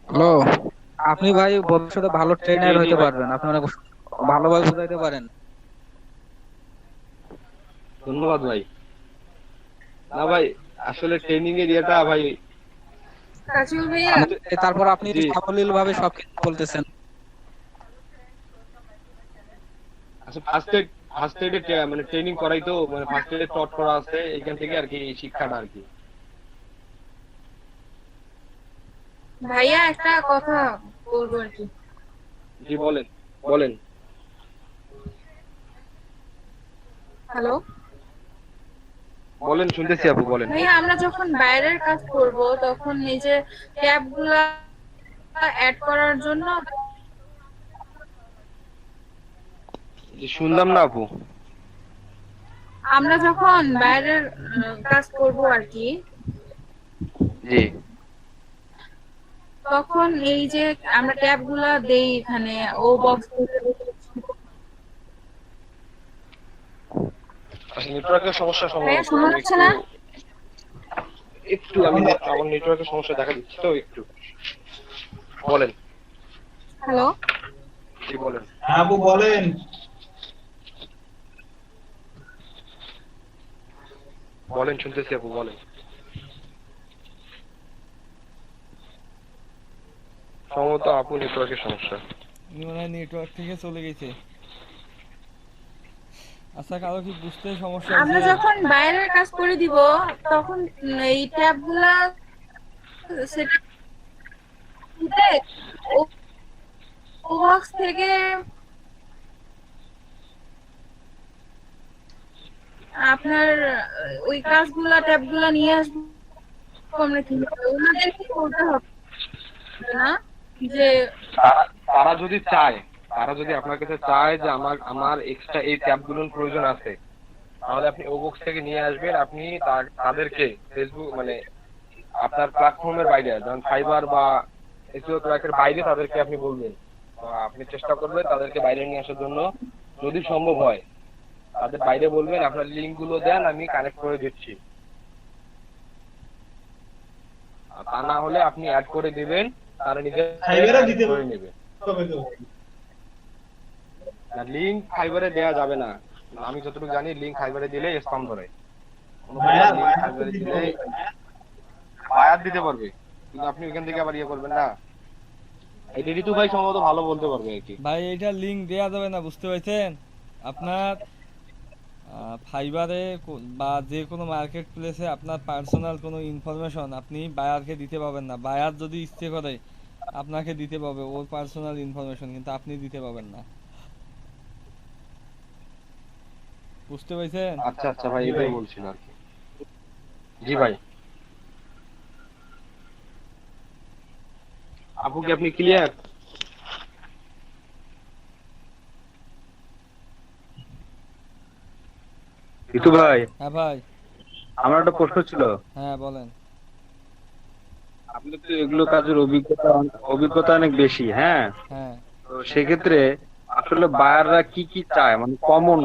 হ্যালো, আপনি ভাই ভবিষ্যতে ভালো ট্রেনার হতে পারবেন, আপনি অনেক ভালোভাবে বোঝাইতে পারেন। ধন্যবাদ ভাই। না ভাই আসলে ট্রেনিং এর ইয়েটা ভাই, কাজল ভাইয়া তারপর আপনি সাবলীল ভাবে সবকিছু বলতেছেন। আচ্ছা ফার্স্ট এডে মানে ট্রেনিং করাই তো, মানে ফার্স্ট এডে টট করা আছে এখান থেকে আর কি শিক্ষাটা আর কি। ভাইয়া একটা কথা বলবো আর কি। জি বলেন বলেন। হ্যালো বলেন, শুনতেছি আপু বলেন। ভাইয়া, আমরা যখন বাইরের কাজ করব তখন এই যে ট্যাবগুলা অ্যাড করার জন্য শুনলাম না আপু। আমরা যখন বাইরের কাজ করব আর কি, জি তখন এই যে আমরা ট্যাবগুলা দেই এখানে ও বক্স নেটওয়ার্কের সমস্যা ভাইয়া শোনা যাচ্ছে না? একটু আমি আমার নেটওয়ার্কের সমস্যা দেখা দিচ্ছে তো একটু বলেন। হ্যালো জি বলেন। আপু বলেন। বলেন শুনতেছি আপু বলেন। সম্ভবত আপু নেটওয়ার্কের সমস্যা, মনে হয় নেটওয়ার্ক থেকে চলে গেছে। আচ্ছা, কারো কি বুঝতে সমস্যা আমরা হচ্ছে? যখন বাইরের কাজ করে দিব তখন এই ট্যাবগুলা সেটা ও বক্স থেকে আপনার ওই কাজগুলা ট্যাবগুলা নিয়ে আসবো আমরা, কি ওনাদেরকে বলতে হবে না যে তারা যদি চায়, তারা যদি আপনার কাছে চায় যে আমার এক্সট্রা এই ট্যাবগুলোর প্রয়োজন আছে, তাহলে আপনি ওবক্স থেকে নিয়ে আসবেন। আপনি তাদেরকে ফেসবুক মানে আপনার প্ল্যাটফর্মের বাইরে, যেমন ফাইবার বা এসইও ট্র্যাকের বাইরে তাদেরকে আপনি বলবেন, আপনি চেষ্টা করবেন তাদেরকে বাইরে নিয়ে আসার জন্য। যদি সম্ভব হয় তাদের বাইরে বলবেন আপনার লিংক গুলো দেন, আমি কানেক্ট করে দিচ্ছি। তা না হলে আপনি অ্যাড করে দিবেন, তারা নিজে করে নেবে। লিংক ফাইবারে দেওয়া যাবে না, আমি যতটুকু জানি লিংক ফাইবারে দিলে স্প্যাম ধরে। লিংক ফাইবারে দিলে বায়ার দিতে পারবে, কিন্তু আপনি ওখান থেকে আবার ইয়ে করবেন না। এটা ঋতু ভাই সম্ভবত ভালো বলতে পারবে আর কি। ভাই এটা লিংক দেয়া যাবে না, বুঝতে পারছেন? আপনার ফাইবারে বা যে কোনো মার্কেট প্লেসে আপনার পার্সোনাল কোনো ইনফরমেশন আপনি বায়ারকে দিতে পাবেন না। বায়ার যদি ইচ্ছে করে আপনাকে দিতে পাবে ওর পার্সোনাল ইনফরমেশন, কিন্তু আপনি দিতে পাবেন না, বুঝতে পারছেন? আচ্ছা আচ্ছা ভাই, এটাই বলছিল আর কি। জি ভাই। আপু কি আপনি ক্লিয়ার? ঋতু ভাই। হ্যাঁ ভাই, আমার একটা প্রশ্ন ছিল। হ্যাঁ বলেন। আপনি তো এগুলো কাজের অভিজ্ঞতা অনেক বেশি, হ্যাঁ? হ্যাঁ, তো সেক্ষেত্রে আসলে বায়াররা কি কি চায়, মানে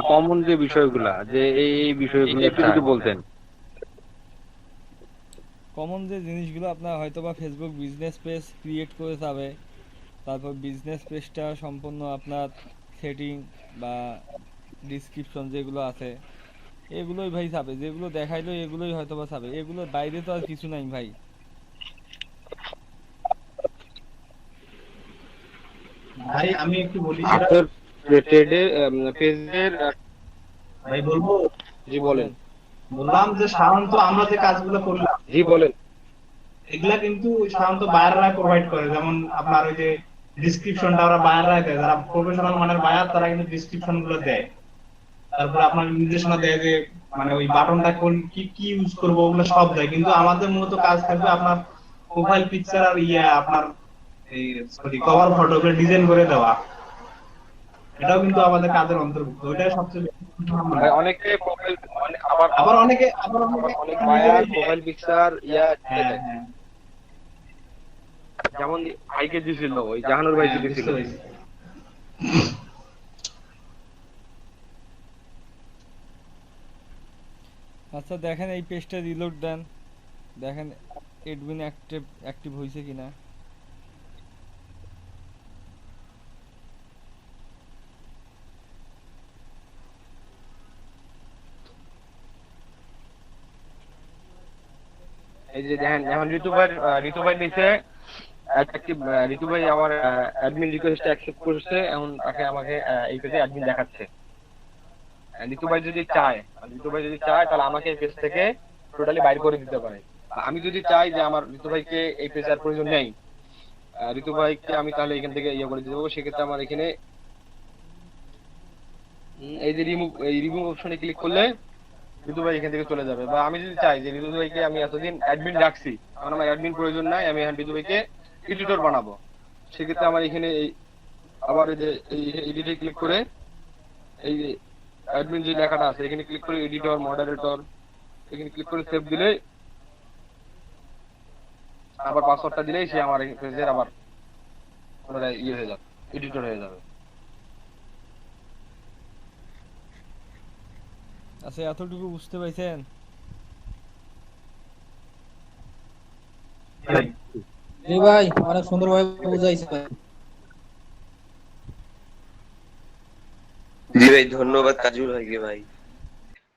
কমন যে বিষয়গুলা, যে এই বিষয়গুলো একটু যদি বলতেন। কমন যে জিনিসগুলো আপনার হয়তোবা ফেসবুক বিজনেস পেজ ক্রিয়েট করে যাবে, তারপর বিজনেস পেজটা সম্পূর্ণ আপনার সেটিং বা ডিসক্রিপশন যেগুলো আছে এগুলোই ভাই চাবে, যেগুলো দেখাইলো এগুলোই হয়তোবা চাবে, এগুলোর বাইরে তো আর কিছু নাই ভাই। ভাই আমি একটু বলি, আপনার ট্রেডের পেজের ভাই বলবো। জি বলেন। বললাম যে সাধারণত আমরা যে কাজগুলো করলাম, জি বলেন, এগুলা কিন্তু সাধারণত বায়াররা প্রোভাইড করে। যেমন আপনার ওই যে ডেসক্রিপশনটা ওরা বায়াররাই দেয়, যারা প্রফেশনাল মানের বায়ার তারা কিন্তু ডেসক্রিপশন গুলো দেয়। তারপর আপনার নির্দেশনা দেয় যে মানে ওই বাটনটা কোন কি কি ইউজ করব ওগুলো সব দেয়। কিন্তু আমাদের মূলত কাজ থাকবে আপনার প্রোফাইল পিকচার আর আপনার এই সরি কভার ফটো ডিজাইন করে দেওয়া। এটাও কিন্তু আমাদের কাজের অন্তর্ভুক্ত, ওইটাই সবচেয়ে বেশি ভাই অনেকে প্রোফাইল আবার অনেকে অনেক বায়ার প্রোফাইল পিকচার হ্যাঁ হ্যাঁ যেমন ভাইকে দিছিল ওই জাহানুর ভাই দিছিল। আচ্ছা দেখেন এই পেজটা রিলোড দেন, দেখেন এডমিন অ্যাক্টিভ হয়েছে কিনা। এই যে দেখেন এখন ঋতু ভাই নিচে অ্যাক্টিভ, ঋতু ভাই আমার অ্যাডমিন রিকোয়েস্ট অ্যাকসেপ্ট করছে, এখন তাকে আমাকে এই পেজে অ্যাডমিন দেখাচ্ছে। ঋতু ভাই যদি চায় তাহলে আমাকে এই পেজ থেকে টোটালি বাইর করে দিতে পারে। আমি যদি চাই যে আমার ঋতু ভাইকে এই পেজে আর প্রয়োজন নেই, ঋতু ভাইকে আমি তাহলে এখান থেকে ইয়ে করে দিতে পারবো। সেক্ষেত্রে আমার এখানে এই যে রিমুভ অপশনে ক্লিক করলে ঋতু ভাই এখান থেকে চলে যাবে। বা আমি যদি চাই যে ঋতু ভাইকে আমি এতদিন অ্যাডমিন রাখছি, এখন আমার অ্যাডমিন প্রয়োজন নাই, আমি এখন ঋতু ভাইকে এডিটর বানাবো, সেক্ষেত্রে আমার এখানে আবার এই যে এডিটে ক্লিক করে এই যে অ্যাডমিন যে লেখাটা আছে এখানে ক্লিক করে এডিটর মডারেটর এখানে ক্লিক করে সেভ দিলে আবার পাসওয়ার্ডটা দিলেই সে আমার পেজের আবার ইয়ে হয়ে যাবে, এডিটর হয়ে যাবে। আচ্ছা এতটুকু বুঝতে পাইছেন? জি ভাই অনেক সুন্দরভাবে বুঝাইছে ভাই। জি ভাই ধন্যবাদ কাজুর ভাইকে ভাই।